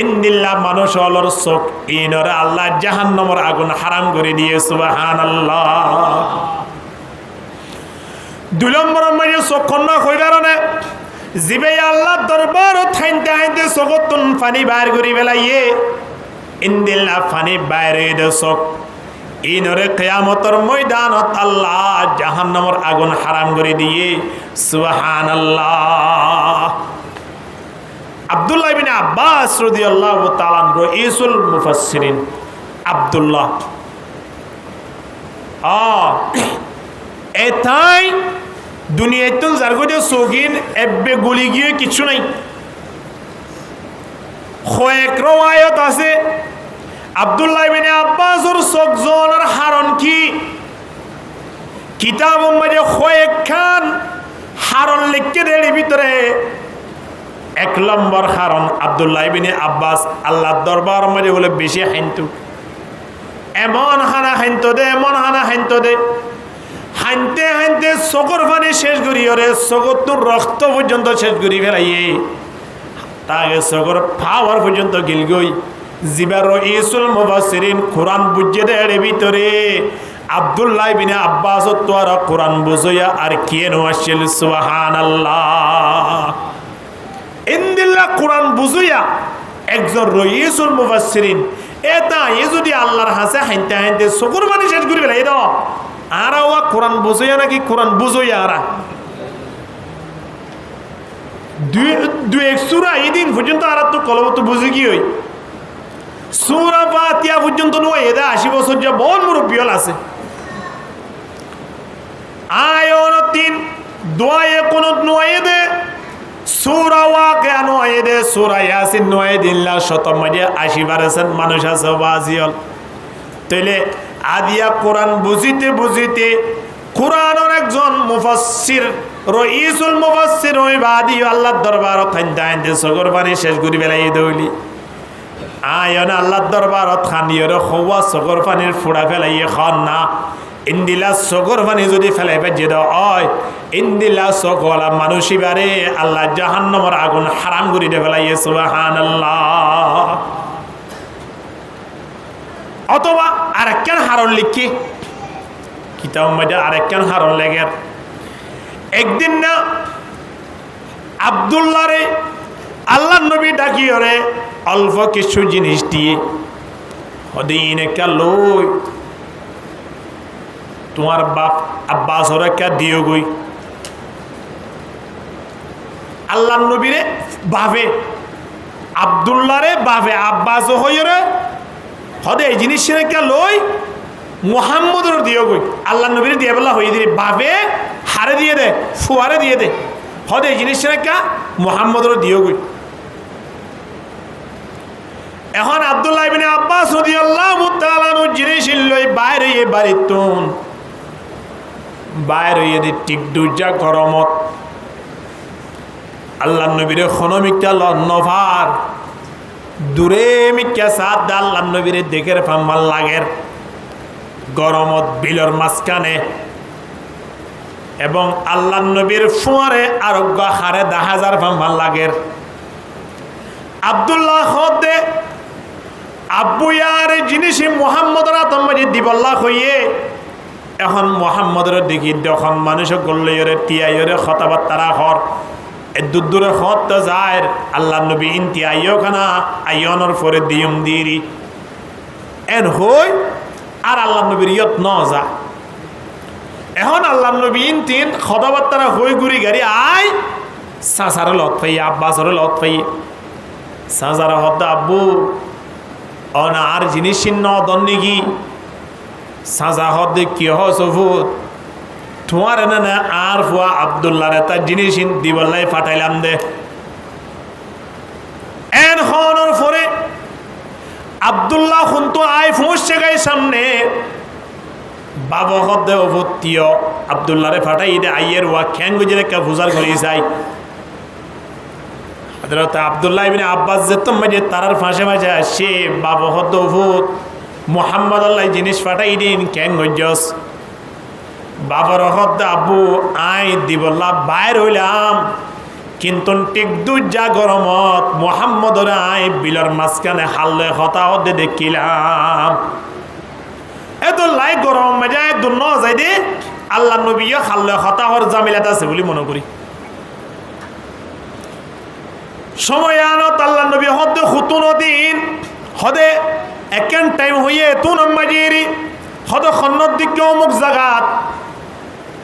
ইন্দিল্লা মানুষ হলর চোখ ইনরে আল্লাহ জাহান্নামের আগুন হারাম করে দিয়ে সুবহানাল্লাহ। 2 নম্বর মাঝে চোখ খন্না হই কারণে জিবাই আল্লাহ দরবার থাইতে হাইতে চোখতুন পানি বাইর করি বেলাইয়ে, ইন্দিল্লা পানি বাইরে দে চোখ ইনরে কিয়ামতের ময়দানত আল্লাহ জাহান্নামের আগুন হারাম করে দিয়ে সুবহানাল্লাহ। আব্দুল্লাহ ইবনে আব্বাস রাদিয়াল্লাহু তাআলা রাইসুল মুফাসসিরিন আব্দুল্লাহ এটাই দুনিয়াতে যার গজে সগিন এব্বে গুলি গিয়ে কিছু নাই। কয়েক রওয়ায়াত আছে আব্দুল্লাহ ইবনে আব্বাসের চোখজনের হারণ কি, কিতাব মাঝে কয়েক খান হারণ লিখতে দেয় ভিতরে। 1 নম্বর হারণ আব্দুল্লাহ ইবনে আব্বাস আল্লাহর দরবার মাঝে বলে বেশি হাইন্তু, এমন হানা হাইন্ত দে, এমন হানা হাইন্ত দে, হাইনতে হাইনতে চোখের পানি শেষ করি ওরে চোখর তোর রক্ত পর্যন্ত শেষ করি ফেলাইয়ে, তাকে চোখের পাওয়ার পর্যন্ত গিলগই। জিবার রাইসুল মুফাসসিরিন কোরআন বুঝে দেয় ভিতরে আব্দুল্লাহ ইবনে আব্বাস তো আর কোরআন বুঝইয়া আর কেন আসছিল সুবহানাল্লাহ। ইন্দিল্লাহ কোরআন বুঝইয়া একজন রাইসুল মুফাসসিরিন এটা যদি আল্লাহর হাসে হাইতে হাইতে চোখের পানি শেষ করি ফেলাই দাও, আর কোরআন বুঝইয়া নাকি কোরআন বুঝইয়া আর 2 সূরা এই দিন পর্যন্ত আর তো কলবত বুঝে কি হই সূরা ফাতিহা পর্যন্ত নয়, এদা 80 বছর যা বড় মুরব্বী আছে। আয়াত 3 দোয়ায়ে কুনুত নয় দে, সূরা ওয়াকিয়া নয় দে, সূরা ইয়াসিন নয় দিল্লা শতম মাঝে 80 বারেছেন মানুষ আছে বাজিয়াল। তাইলে আদিয়া কোরআন বুঝিতে বুঝিতে কোরআনের একজন মুফাসসির রাইসুল মুফাসসির ওই বাদি আল্লাহর দরবারত থাইতে সগর বাণী শেষ করি বেলাই দইলি আয়ন আল্লাহর দরবারত খানিয়র হওয়া সগর পানির ফুড়া ফেলাইয়ে খান না। ইন্দিলা সগর পানি যদি ফেলাই বেজে দেওয়া হয়, ইন্দিলা সকলা মানুষই বারে আল্লাহ জাহান্নামের আগুন হারাম করে দে ফেলাইয়ে সুবহানাল্লাহ। অথবা আরেকখান হারণ লিখি কিতাব মধ্যে আরেকখান হারণ লেগের, একদিন না আব্দুল্লাহ রে আল্লাহ নবী ডাকিও রে অল্প কিছু জিনিস দিয়ে হদিন একটা লই তোমার বাপ আব্বাস ওরা কে দিও গই। আল্লাহ নবীরে ভাবে আব্দুল্লাহ রে ভাবে আব্বাস হই রে হদে এই জিনিস কে লই মুহাম্মদের দিও গই। আল্লাহ নবীরে দিয়ে বলা হই দিলে ভাবে হারে দিয়ে দে ফুয়ারে দিয়ে দে হদে এই জিনিস কে মুহাম্মদের দিও গই। এখন আব্দুল্লাহ ইবনে আব্বাস রাদিয়াল্লাহু তাআলা আনহু জিনিস লই বাইরে বাড়িতুন বাইরে এদি টিক দুজা গরমত আল্লাহ নবীরে খনমিকা লন্নভার দূরে মিকা সাত দা আল্লাহ নবীরে দেখে ফাম্মাল লাগের গরমত বিলর মাঝখানে এবং আল্লাহ নবীর ফুয়ারে আরোগ্য হারে 10,000 ফাম্মাল লাগের আব্দুল্লাহ হদে আব্বু ইয়ার জিনিস মুহাম্মদরা তোমাকে দিবল্লাহ হইয়ে এখন মুহাম্মদের দেখি যখন মানুষ গল্লে টিয়াইরে কথাবার্তা হর দূরে হত যায় আল্লাহ নবী ইনতি আইও খানা আইয়নর পরে দিয়ম দিরি এন হই আর আল্লাহ নবীর ইয়ত ন যা এখন আল্লাহ নবী ইনতিন কথাবার্তা হই ঘুরি গাড়ি আই সাসার লত পাই আব্বাসর লত পাই সাজার হত আব্বু অনা আর জিনিস ন দন্নিগি সাজা হদ কি হসফুত তোমার না আর ফুয়া আব্দুল্লাহ তার জিনিস দিবল্লাই ফাটাইলাম দে এন হনর পরে আব্দুল্লাহ হুন্তু আই ফুঁসছে গাই সামনে বাবা হদ অভত্তীয় আব্দুল্লাহরে ফাটাই দে আইয়ের ওয়া খ্যাং গুজরে কা ফুজার করি যাই হযরত আব্দুল্লাহ ইবনে আব্বাস যেতম যে তারার ফাঁসে মাঝে আসে বাবা হদ অভূত মুহাম্মদ আল্লাহ জিনিস ফাটাই দিন খ্যাং গজস বাবার হদ আব্বু আই দিবল্লা বাইর হইলাম কিন্তু ঠিক দুজা গরমত মুহাম্মদরে আই বিলর মাঝখানে হাল্লে হতা হদে দেখিলাম এত লাই গরম মজায় দুন যাই দে আল্লাহ নবী হাল্লে হতা হর জামিলাত আছে বলে মনে করি সময় আনত আল্লাহ নবী হদ খুতুন দিন হদে একেন টাইম হইয়ে তুন মাজিরি হদ খন্নত দিকে অমুক জাগাত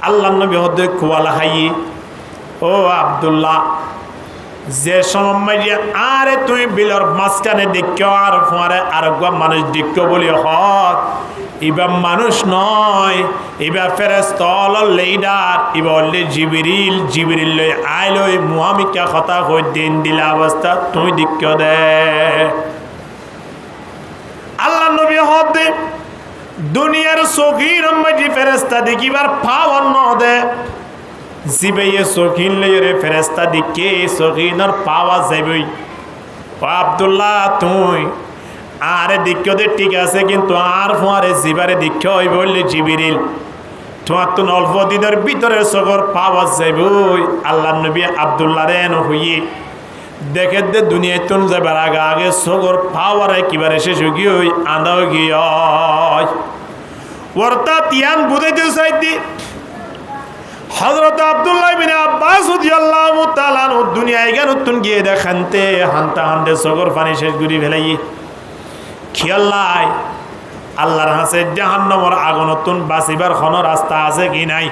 আল্লাহ নবী হদে কুয়ালা হাই ও আব্দুল্লাহ যে সময় যে আরে তুই বিলর মাঝখানে দেখো আর ফোয়ারে আর মানুষ দেখো বলি হক এবার মানুষ নয় এবার ফেরেশতা লেইডার এবার হলে জিবরিল জিবরিল লই আইলই মুহামিকা কথা হই দিন দিলা অবস্থা তুই দেখো দে আল্লাহ নবী হদে দুনিয়ার সগীর মাঝি ফেরেশতা দেখিবার পাওয়ার ন দে জিবেয়ে সগীন লইরে ফেরেশতা দিকে সগীনর পাওয়া যাবেই ও আব্দুল্লাহ তুই আরে দিক্কো দে ঠিক আছে কিন্তু আর ফুয়ারে জিবারে দিক্কো হই বললে জিবরিল তোমার তো অল্প দিনের ভিতরে সগর পাওয়া যাবেই আল্লাহ নবী আব্দুল্লাহ রেন হইয়ে দেখে দে দুনিয়ায় তুন যাবার আগে আগে সগর পাওয়ার একেবারে শেষ গিয়ে ওই আঁধাও গিয়ে অর্থাৎ ইয়ান বুঝাইতে চাইতি হযরত আব্দুল্লাহ ইবনে আব্বাস রাদিয়াল্লাহু তাআলা দুনিয়ায় গেল তুন গিয়ে দেখানতে হানতা হানতে সগর পানি শেষ গুরি ফেলাই খেয়াল্লাই আল্লাহর হাসে জাহান্নামের আগুনতুন বাঁচিবার কোনো রাস্তা আছে কি নাই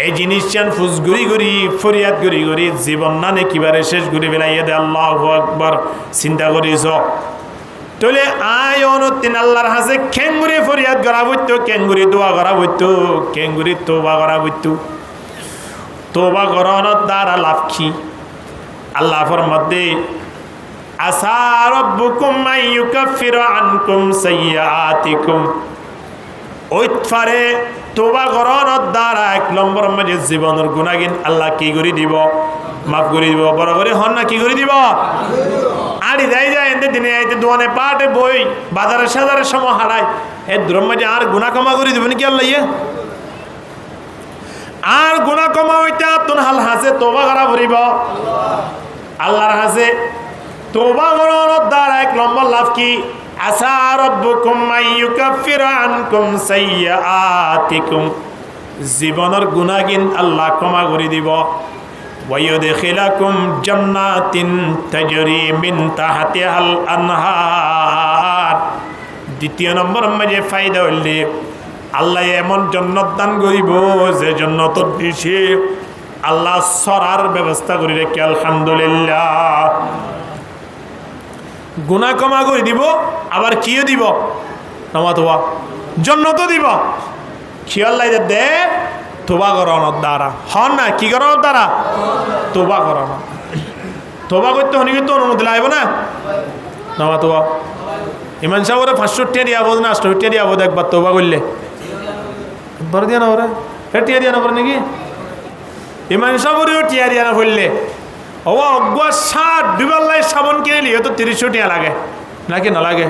এই জিনিস চান ফুসগুরি গুরি ফরিয়াদ গুরি গুরি জীবন না নেকিবারে শেষ গুরি ফেলাইয়া দে আল্লাহু আকবার চিন্তা করিস তোলে আয় অনুতিন আল্লাহর হাসে কেঙ্গুরি ফরিয়াদ করা বইতো কেঙ্গুরি দোয়া করা বইতো কেঙ্গুরি তোবা করা বইতো তোবা করানোর দ্বারা লাভ কি আল্লাহ ফরমাতে আসা রাব্বুকুম আইয়ুকাফিরা আনকুম সাইয়্যাতিকুম ওইতফারে তোবা করানোর দ্বারা 1 নম্বর মাঝে জীবনের গুনাহগিন আল্লাহ কি করে দিব মাফ করে দিব বড় করে হন না কি করে দিব আড়ি যাই যায় এতে দিনে আইতে দোয়ানে পাটে বই বাজারে সাজারের সময় হারায় এ দ্রম্যে আর গুনাহ ক্ষমা করে দিবেন কি আল্লাহ ইয়ে আর গুনাহ ক্ষমা হইতা তুন হাল হাসে তোবা করা ভরিব আল্লাহর হাসে তোবা করানোর দ্বারা 1 নম্বর লাভ কি আসা রাব্বুকুম আইয়ুকাফিরা আনকুম সাইয়্যাতিকুম জীবনের গুনাহগিন আল্লাহ ক্ষমা করে দিব ওয়ায়ুদখিলাকুম জান্নাতিন তাজরি মিন তাহতিহাল আনহার দ্বিতীয় নম্বর মাঝে ফায়দা হইলে আল্লাহ এমন জান্নাত দান করিব যে জান্নাতত দিছে আল্লাহ সরার ব্যবস্থা করে রেখে আলহামদুলিল্লাহ গুনাহ ক্ষমা করে দিব আবার কিও দিব নমাতোয়া জান্নাতও দিব খেয়াল দে তোবা করানোর দ্বারা হন না কি করানোর দ্বারা তোবা করানো তোবা করতে হনি কিন্তু অনুমতি লাগবে না নমাতোয়া ইমান সাহেব 500 দিয়া বোধ না 800 দিয়া বোধ একবার তোবা করলে একবার দিয়া না ওরা টিয়া দিয়া না করে নাকি ইমান সাহেবেরও টিয়া দিয়া না বললে ও অগুয়া 60 দুবেলায় সাবান কিনে নিয়ে তো 300 টাকা লাগে নাকি না লাগে?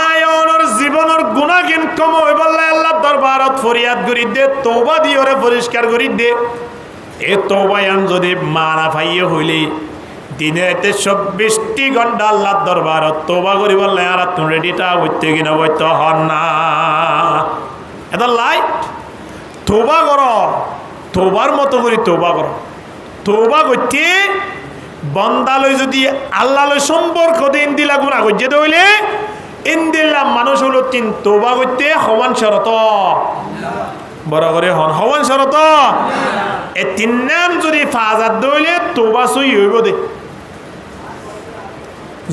আয়নের জীবনের গুণাগিন কম হই বললে আল্লাহ দরবারত ফরিয়াদ করি দে, তওবা দিয়ে ওরে পরিষ্কার করি দে। এ তওবায়ান যদি মানা পাইয়ে হইলে দিনে 24টি ঘন্টা আল্লাহর দরবারত তওবা করি বললে আর তুমি রেডিটা হইতে কিনা হইতে হন না। এটা লাইট তওবা করো, তওবার মতো করে তওবা করো। তওবা করতে বন্দালয় যদি আল্লাহর সম্পর্ক দিন দিলা গুনাহ করতে হইলে ইনদিল্লাহ মানুষ হলো 3 তওবা করতে হওয়ান শরত বড় করে হন হওয়ান শরত। এই 3 নাম যদি ফাজাত দইলে তওবা সই হইব দে।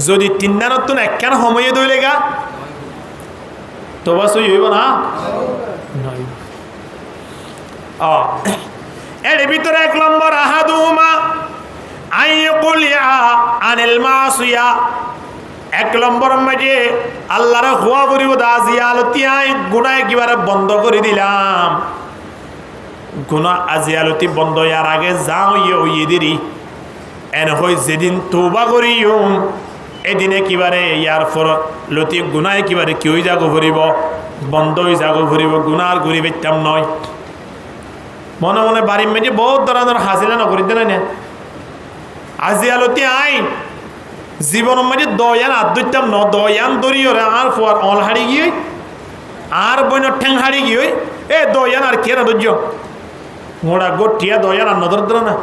যদি 3 নামত তো একখান সময়ে দইলে গা তওবা সই হইব না? নাই। এর ভিতরে 1 নম্বর আহাদুহুমা আইয়াকুল ইয়া আনিল মাসিয়া। 1 নম্বর মাঝে আল্লাহর খোয়া করিব আজিয়ালতি আই গুনাহ একেবারে বন্ধ করে দিলাম। গুনাহ আজিয়ালতি বন্ধ ইয়ার আগে যাও ইয়ে দেরি এন হই যেদিন তওবা করিম এদিন একেবারে ইয়ার পর লতি গুনাহ একেবারে কি হই যাগো ভরিব, বন্ধ হই যাগো ভরিব, গুনাহ আর ঘুরি বেতাম নয়। মনে মনে বাড়ির মেঝে বহুত ধরনের হাসিলা নকরি দেন না আজিয়ালতি আই জীবনের মাঝে দয়ান আর ধরতাম ন, দয়ান ধরি ওরা আর ফোয়ার অল হারি গিয়ে আর বইনের ঠ্যাং হারি গিয়ে এ দয়ান আর কে না ধৈর্য মোড়া গোটিয়া দয়ান আর নজর ধর না।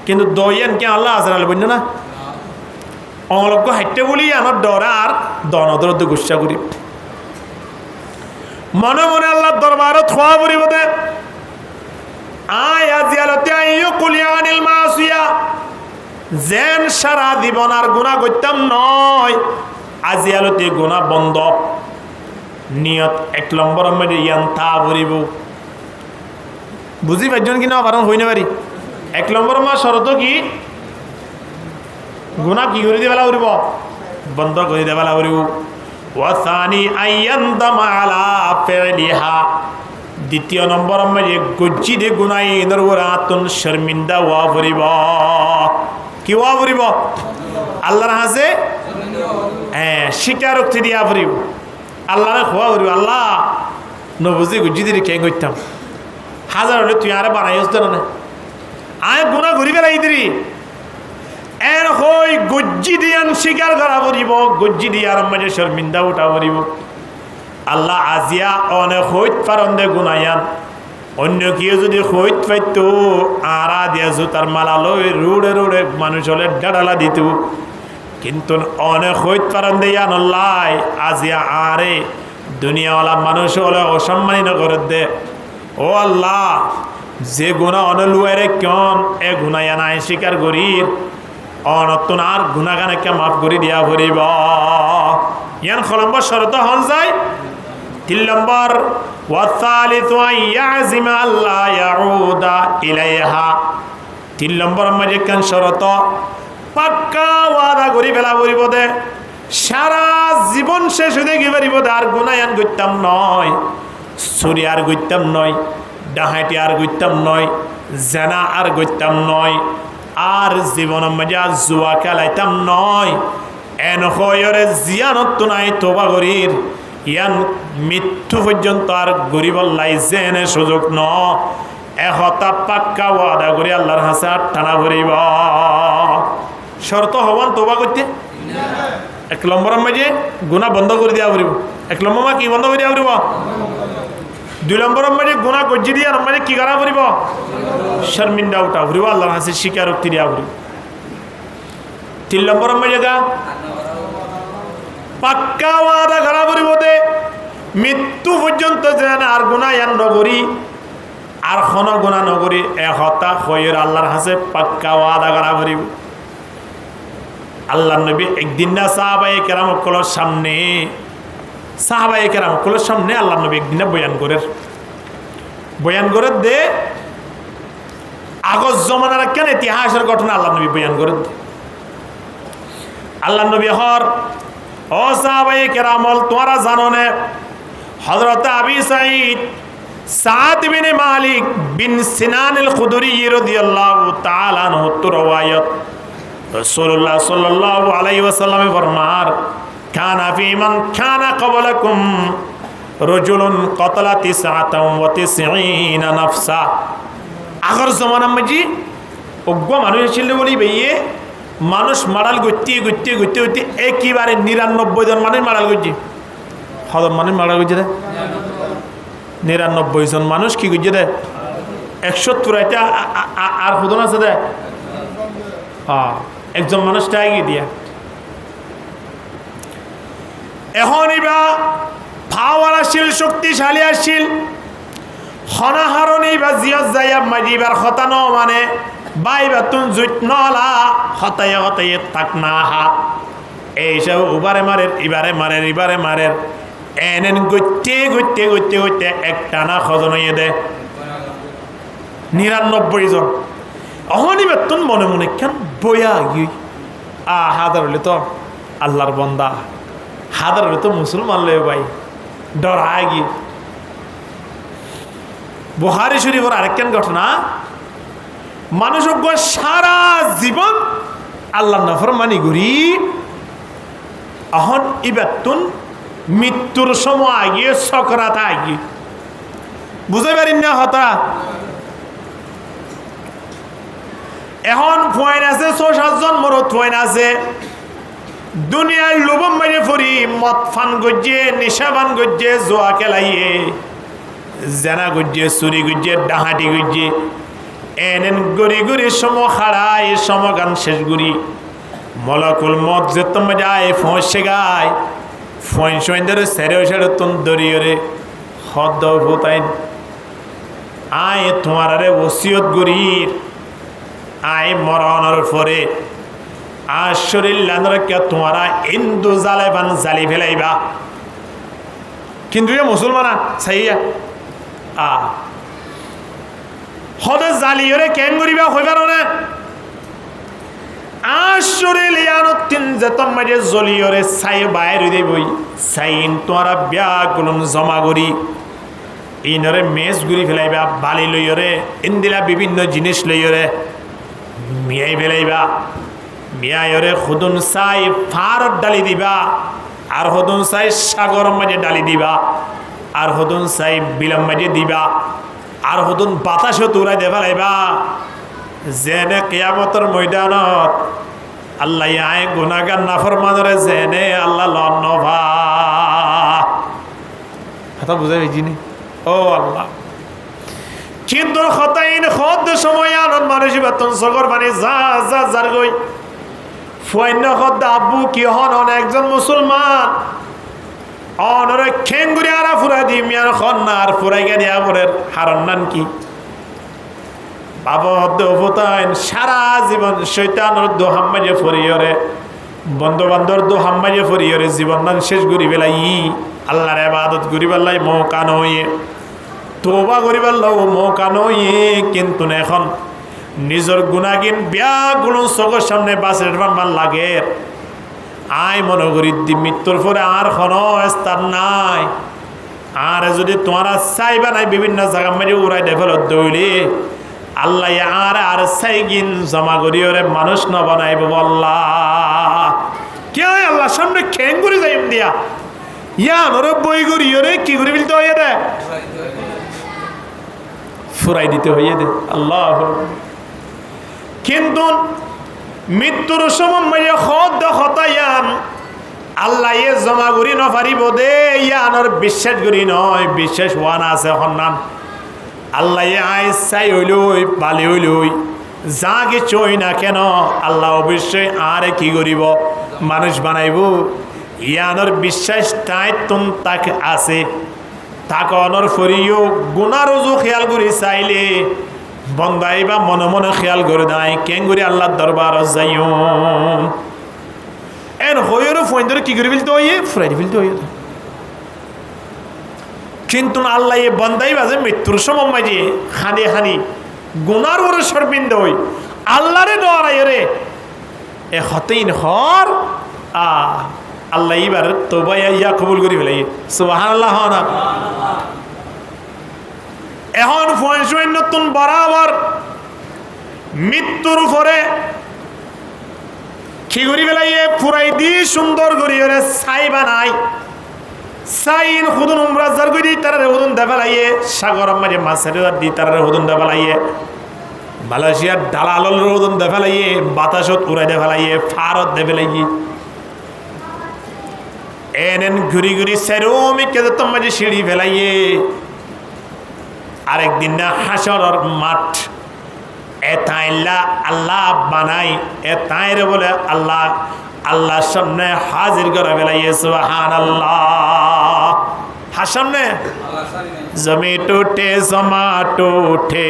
কিন্তু দয়ান কে আল্লাহ আজরাল বন্য না অলজ্ঞ হাইটে বলি আমার ডরা আর দনদর গুসা করি মনে মনে আল্লাহ দরবারত খোয়া পড়িব দে। আয় আজিয়ালতে আইয়ো কুলিয়ানিল মাসিয়া যেন সারা জীবন আর গুনাহ করতাম নয়, আজিয়ালতে গুনাহ বন্ধ নিয়ত 1 নম্বর মধ্যে ইয়ান্তা ভরিব। বুঝি পাইছেন কি না? কারণ হই না পারি 1 নম্বর মা শরত কি গুনাহ কি করে দেবেলা করিব, বন্ধ করে দেবেলা করিব। ওয়াসানি আইয়ান্দামা আলা ফিলিহা। 2 নম্বর মধ্যে গজ্জি দে গুনাহ এর উপর আতুন শর্মিন্দা ওয়া ভরিব। কি ওয়া ভরিব? আল্লাহর হাসে স্বীকারোক্তি দিয়া ভরিব, আল্লাহরে খোয়া ভরিব। আল্লাহ নবুজি গজ্জি দিয়ে কে করতাম হাজার হলে তুই আরে বানাই আসতে না আয় গুনাহ ঘুরি বেড়াই দিরি এর হই গজ্জি দিয়ান স্বীকার করা ভরিব, গজ্জি দিয়ার মাঝে শর্মিন্দা উঠা ভরিব। আল্লাহ আজিয়া অনেক হইত পারন্দে গুনায়ান অন্য কেউ যদি হইত পাইত আরা দিয়া জুতার মালা লই রুড়ে রুড়ে মানুষ হলে ডাডালা দিত, কিন্তু অনেক হইত পারন্দে ইয়ান আল্লাহ আজিয়া আরে দুনিয়াওয়ালা মানুষ হলে অসম্মানিত করে দে। ও আল্লাহ যে গুণা অনলুয়ারে কেন এ গুনায়ান আয় স্বীকার করির অনতুন আর গুনাগানকে মাফ করে দিয়া ভরিব। ইয়ান খলম্বর শরত হন যায়। 3 নম্বর ওয়াসালিসু আইয়াজিমা আল্লাহ ইয়াউদা ইলাইহা। 3 নম্বর মাঝে কেন শরত পাক্কা ওয়াদা করি ফেলা করিব দে সারা জীবন শেষ হয়ে গিয়ে পারিব দে আর গুনায়ান করতাম নয়, চুরি আর করতাম নয়, ডাহাইটি আর করতাম নয়, জেনা আর করতাম নয়, আর জীবনের মাঝে আর জুয়া খেলাইতাম নয়। এন হয়রে জিয়ানত নাই তোবা গরির ইয়ান মৃত্যু পর্যন্ত আর গরিব লাই জেনে সুযোগ ন এহতা পাক্কা ওয়াদা করি আল্লাহর হাসে আর টানা ভরিব। শর্ত হবান তোবা করতে 1 নম্বরের মাঝে গুণা বন্ধ করে দিয়া ভরিব। 1 নম্বর মা কি বন্ধ করে দিয়া ভরিব? 2 নম্বরের মাঝে গুণা গজ্জি দিয়া মাঝে কি করা ভরিব? শর্মিন্দা উঠা ভরিব, আল্লাহর হাসে স্বীকারোক্তি দিয়া ভরিব। 3 নম্বরের মাঝে গা পাক্কা ওয়াদা করা ভরিব দে মৃত্যু পর্যন্ত যেন আর গুনাহ ইয়ান নগরী আর খন গুনাহ নগরী এহতা হইর আল্লাহর হাসে পাক্কা ওয়াদা করা ভরিব। আল্লাহ নবী একদিন না সাহাবায়ে কেরাম কলর সামনে আল্লাহ নবী একদিন বয়ান করে দে আগজ জমানার কেন ইতিহাসের ঘটনা আল্লাহ নবী বয়ান করে দে। আল্লাহ নবী হর ও সাহাবায়ে কেরামল তোমরা জানো না হযরত আবি সাঈদ সাদ বিন মালিক বিন সিনান আল খুদরি রাদিয়াল্লাহু তাআলা আনহু রওয়ায়াত রাসূলুল্লাহ সাল্লাল্লাহু আলাইহি ওয়াসাল্লাম ফরমার কানা ফি মান কানা ক্বাবলাকুম রাজুলুন ক্বাতালা 99 নাফসা। আগর জমানা মাঝি অজ্ঞ মানুষ ছিল বলি ভাইয়ে মানুষ মারাল গতি গতি গতি গতি একেবারে 99 জন মানুষ মারাল গজি হদম মানুষ মারাল গজি দে 99 জন মানুষ কি গজি দে 170 আর হুদন আছে দে একজন মানুষ টাইগি দিয়া এখন ইবা পাওয়ার আসিল শক্তিশালী আসিল হনাহারণী বা জিয়ত যাইয়া মারিবার হতানো মানে বাইবা তুন জুত নলা হতায় হতায় তাক না হা এইসব উবারে মারের ইবারে মারের ইবারে মারের এনেন গইতে গইতে গইতে গইতে একটা না খজন হইয়ে দে 99 জন অহনিবা তুন মনে মনে কেন বয়া গি হাজার হলে তো আল্লাহর বন্দা হাজার হলে তো মুসলমান লয়ে ভাই ডরা গি বুখারী শরীফের আরেকখান ঘটনা মানুষ সারা জীবন আল্লাহ নাফরমানি করি এখন ইবাতুন মৃত্যুর সময় আগিয়ে সকরাত আগি বুঝতে পারেন না হতা এখন ফয়েন আছে 6-7 জন মরত ফয়েন আছে দুনিয়ার লোভম মাঝে ফরি মদ ফান গজ্জে নিশাবান গজ্জে জোয়া খেলাইয়ে জানা গজ্জে চুরি গজ্জে ডাহাটি গজ্জে এনেন গড়ি গড়ি সম খাড়ায় সমগান শেষ গুড়ি মলাকুল মদ যে তোমার যায় ফসে গায় ফোন সোন ধরে সেরে সেরে তুন দরিয়রে হদ ভূতাইন আয় তোমার আরে ওসিয়ত গুড়ির আয় মরণের পরে আর শরীর লানরকে তোমারা ইন্দু জালেবান জালি ফেলাইবা কিন্তু এ মুসলমানা সাইয়া হদে জালিয়রে কেন করিবা হইবার না আসরে লিয়ানো তিন যেতম মাঝে জলিয়রে সাই বাইরে দেবই সাইন তোরা ব্যাগুলন জমা করি ইনরে মেজ গুড়ি ফেলাইবা বালি লইয়রে ইন্দিলা বিভিন্ন জিনিস লইয়রে মিয়াই ফেলাইবা মিয়াইরে খুদুন সাই ফারত ডালি দিবা আর খুদুন সাই সাগর মাঝে ডালি দিবা আর খুদুন সাই বিলম মাঝে দিবা আর হদুন বাতাসে তুলাই দে ফেলাইবা যেনে কিয়ামতের ময়দানত আল্লাহ আয় গুনাহগার নাফরমানরে যেনে আল্লাহ লন্নভা কথা বুঝাই বুঝিনি ও আল্লাহ কিন্তু খতাইন খদ সময় আনন্দ মানুষ বেতন সগর মানে যা যা যার গই ফয়ন্য খদ আব্বু কি হন একজন মুসলমান অনরে খেঙ্গুরি আরা ফুরা দি মিয়ার খন্নার ফুরাই গেলি আমরের হারন নান কি বাবা হদ্দ অবতাইন সারা জীবন শৈতানর দোহাম্মাজে ফরিয়রে বন্ধু বান্ধব দোহাম্মাজে ফরিয়রে জীবন নান শেষ করি বেলাই আল্লাহর ইবাদত করি বেলাই মৌকা নয়ে তোবা করি বেলাও মৌকা নয়ে কিন্তু এখন নিজের গুণাগিন ব্যাগুলো চোখের সামনে বাসের মান লাগে আয় মনে করি মৃত্যুর পরে আর কোনো স্থান নাই আর যদি তোমরা চাইবা নাই বিভিন্ন জায়গা মাঝে উড়াই দেফল দৌড়ি আল্লাহ আর চাইগিন জমা করি ওরে মানুষ ন বানাইব আল্লাহ কে আল্লাহ সামনে খেং করে যাইম দিয়া ইয়ান ওরে বই করি ওরে কি করে ফেলতে হইয়া দে ফুরাই দিতে হইয়া দে আল্লাহ কিন্তু মৃত্যুর সময় হদ হতায়ান আল্লাহ এ জমা করি নপারিব দে ইয়ানোর বিশ্বাস করি নয় বিশ্বাস ওয়ান আছে সন্ধান আল্লাহ আই চাই হইলই পালি হইলই যা কিছু হই না কেন আল্লাহ অবশ্যই আরে কি করিব মানুষ বানাইব ইয়ানোর বিশ্বাস তাই তুম তাকে আছে তাকে অনর ফরিও গুনার উজু খেয়াল করি চাইলে বন্দাই বা মনে মনে খেয়াল করে দেয় কেন করে আল্লাহর দরবার যাইও এন হইরও ফোন ধরে কি করে ফেলতে হইয়ে ফ্রাইড ফেলতে হইয়ে কিন্তু আল্লাহ এ বন্দাই বাজে মৃত্যুর সময় মাঝে হানি হানি গুনার ওরে সরবিন্দ হই আল্লাহরে ডরাই রে এ হতেইন হর আল্লাহ এবার তওবা ইয়া কবুল করি ফেলাই সুবহানাল্লাহ না এখন ফয়সইন নতুন বরাবর মৃত্যুর উপরে কি করি বেলাইয়ে ফুরাই দি সুন্দর করি ওরে ছাই বানাই সাইন হুদুন উমরাজার করি তারা হুদুন দে ফেলাইয়ে সাগর মাঝে মাছের দি তারা হুদুন দে ফেলাইয়ে মালয়েশিয়ার দালাল হুদুন দে ফেলাইয়ে বাতাসত উড়াই দে ফেলাইয়ে ফারত দে ফেলাইয়ে এনেন ঘুরি ঘুরি সেরোমিকে তো মাঝে সিঁড়ি ফেলাইয়ে আরেকদিন না হাসরের মাঠ এতাইলা আল্লাহ বানাই এতাইরে বলে আল্লাহ আল্লাহর সামনে হাজির করে ফেলাইয়ে সুবহানাল্লাহ হার সামনে জমি টুটে জমা টুটে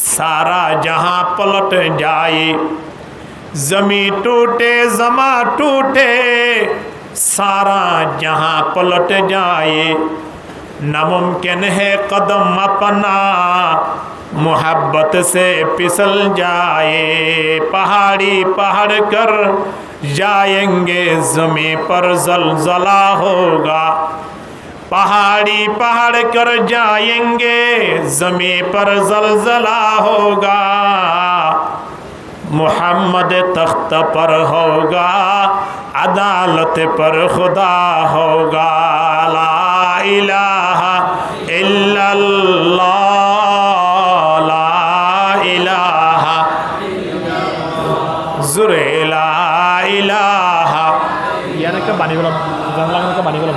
সারা जहां पलट जाए जमी टूटे जमा टूटे सारा जहां पलट जाए नामुमकिन है कदम अपना मोहब्बत से फिसल जाए पहाड़ी पहाड़ कर जाएंगे जमी पर जलजला होगा पहाड़ी पहाड़ कर जाएंगे जमी पर जलजला होगा मोहम्मद तख्त पर होगा अदालत पर खुदा होगा ला इलाहा इल्लल्लाह ला इलाहा जुरे ला इलाहा यानी का बानी बोलो जंगला का बानी बोलो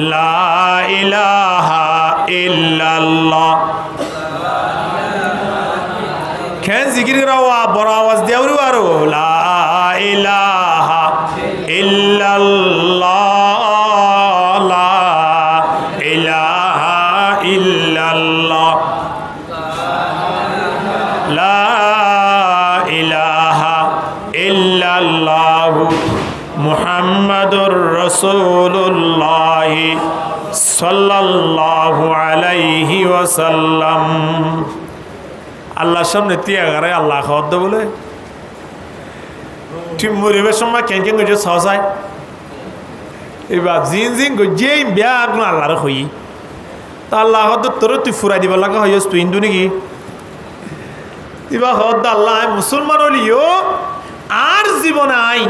ला इलाहा इल्लल्लाह खेन जिक्र रवा बड़ा आवाज दिया उरवारो ला इलाहा इल्लल्लाह ला इलाहा इल्लल्लाह ला इलाहा इल्लल्लाह मुहम्मदुर रसूलुल्लाह सल्लल्लाहु अलैहि वसल्लम আল্লাহর সামনে তিয়াগারে আল্লাহ খাওয়ার বলে ঠিক মরিবের সময় কেন কেন গেছে সহসায় এবার জিন জিন যে বিয়া আগুন আল্লাহরে হই তা আল্লাহ তোর তুই ফুরাই দিব লাগা হইস তুই হিন্দু নাকি এবার হদ আল্লাহ মুসলমান হলিও আর জীবনে আই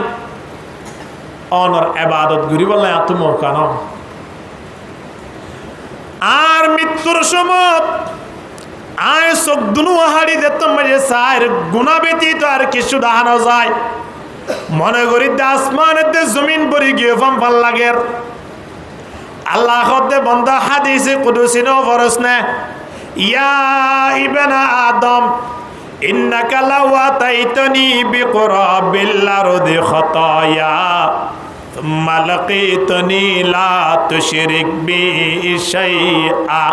অনর এবাদত ঘুরি বললে এত মৌকা ন আর মৃত্যুর সময় আয় চোখ দুনু হাড়ি দেখতাম মাঝে সাইর গুণা ব্যতীত আর কিছু দেখানো যায় মনে করি আসমানের দে জমিন পরি গিয়ে ফাম্পাল লাগের আল্লাহ হদ্দে বন্ধা হাদিসে কুদুসি নো ফরস নে ইয়া ইবনা আদম ইন্নাকা লাউ আতাইতানি বিকুরাবিল আরদি খাতায়া ثم لقيتني لا تشرك بي شيئا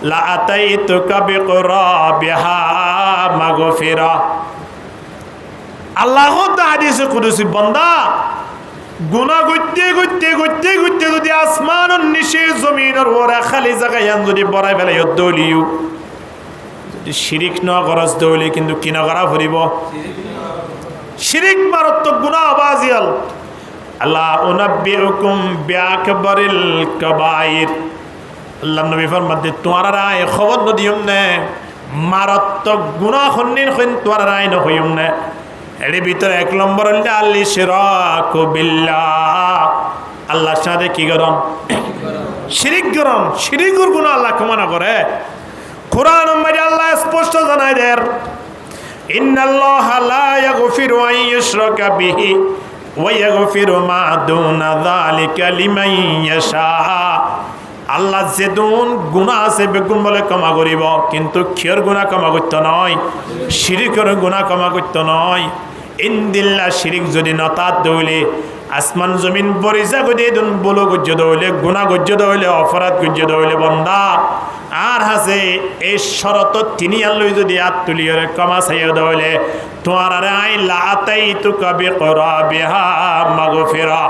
لأتيتك بقرابها مغفرة আল্লাহ হাদিসে কুদসি বান্দা গুনাহ করতে করতে করতে করতে যদি আসমানের নিচে জমিনের ওরা খালি জায়গায় যদি বড়াই ফেলাই দলিও যদি শিরিক ন করস দলি কিন্তু কি না করা ফুরিব শিরিক মারাত্মক গুনাহ বাজিয়াল আল্লাহ উনাব্বিউকুম বিআকবারিল কাবাইর আল্লাহ নবী ফরমাতে তোমারা রায় খবর নদিয়ম নে মারাত্মক গুনাহ খন্নিন খন তোমারা রায় ন হইম নে এর ভিতরে এক নম্বর হল আল ইশরাকু বিল্লাহ আল্লাহর সাথে কি করম শিরিক করম শিরিকের গুনাহ আল্লাহ ক্ষমা না করে কোরআন মধ্যে আল্লাহ স্পষ্ট জানায় দেন ইন্নাল্লাহা লা ইয়াগফিরু আন ইউশরাকা বিহি ويغفر ما دون ذلك لمن يشاء আল্লাহ যেদুন গুনাহ আছে বেগুন বলে ক্ষমা করিব কিন্তু ক্ষের গুনাহ ক্ষমা করত নয় শিরিকের গুনাহ ক্ষমা করত নয় ইনদিল্লাহ শিরিক যদি নতাত দইলে আসমান জমিন বরিজা গদে দুন বলো গজ্জ দইলে গুনাহ গজ্জ দইলে অপরাধ গজ্জ দইলে বান্দা আর হাসে এই শরত তিনি আল্লাহ যদি হাত তুলিয়ে ক্ষমা চাইয়া দইলে তোমার আই লাতাইতুকা বিকরাবিহা মাগফিরা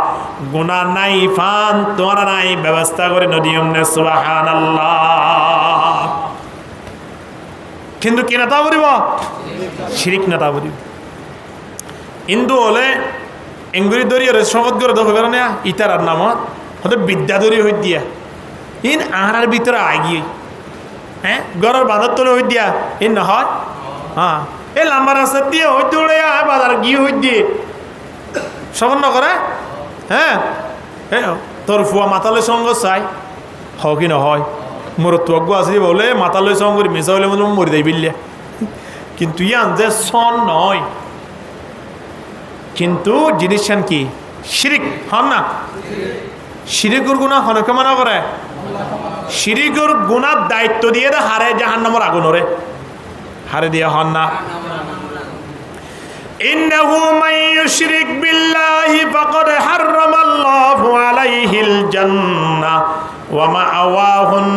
গুনাহ নাই ফান তোমার নাই ব্যবস্থা করে নদিয়ম নে সুবহানাল্লাহ কিন্তু কি না তা বলিব শিরিক না তা বলিব হিন্দু হলে এঙ্গুরি দরিয়ার শপথ করে দেখো না ইতার নামত হতে বিদ্যা দরি হই দিয়া ইন আহার ভিতরে আগিয়ে হ্যাঁ গরর বাঁধর তোলে হই দিয়া ইন নহয় হ্যাঁ এই লাম্বা রাস্তা দিয়ে হইতে উড়ে বাজার গিয়ে হই দিয়ে সবন করে হ্যাঁ তোর ফুয়া মাতালে সঙ্গ চাই হ কি নহয় মোর তোয়াগ্য আছে বলে মাতালে সঙ্গ করে মেশা হলে মনে মরি দেয় বিল্লে কিন্তু ইয়ান যে সন নয় কিন্তু জিনিসখান কি শিরিক হন না শিরিকুর গুণা হনকে মানা করে শিরিকুর গুণার দায়িত্ব দিয়ে দে হারে জাহান্নামের আগুনরে হারে দিয়ে হন না ইন্নাহু মান ইউশরিক বিল্লাহি ফাকাদ হারামাল্লাহু আলাইহিল জান্নাহ ওয়া মাআওয়াহুন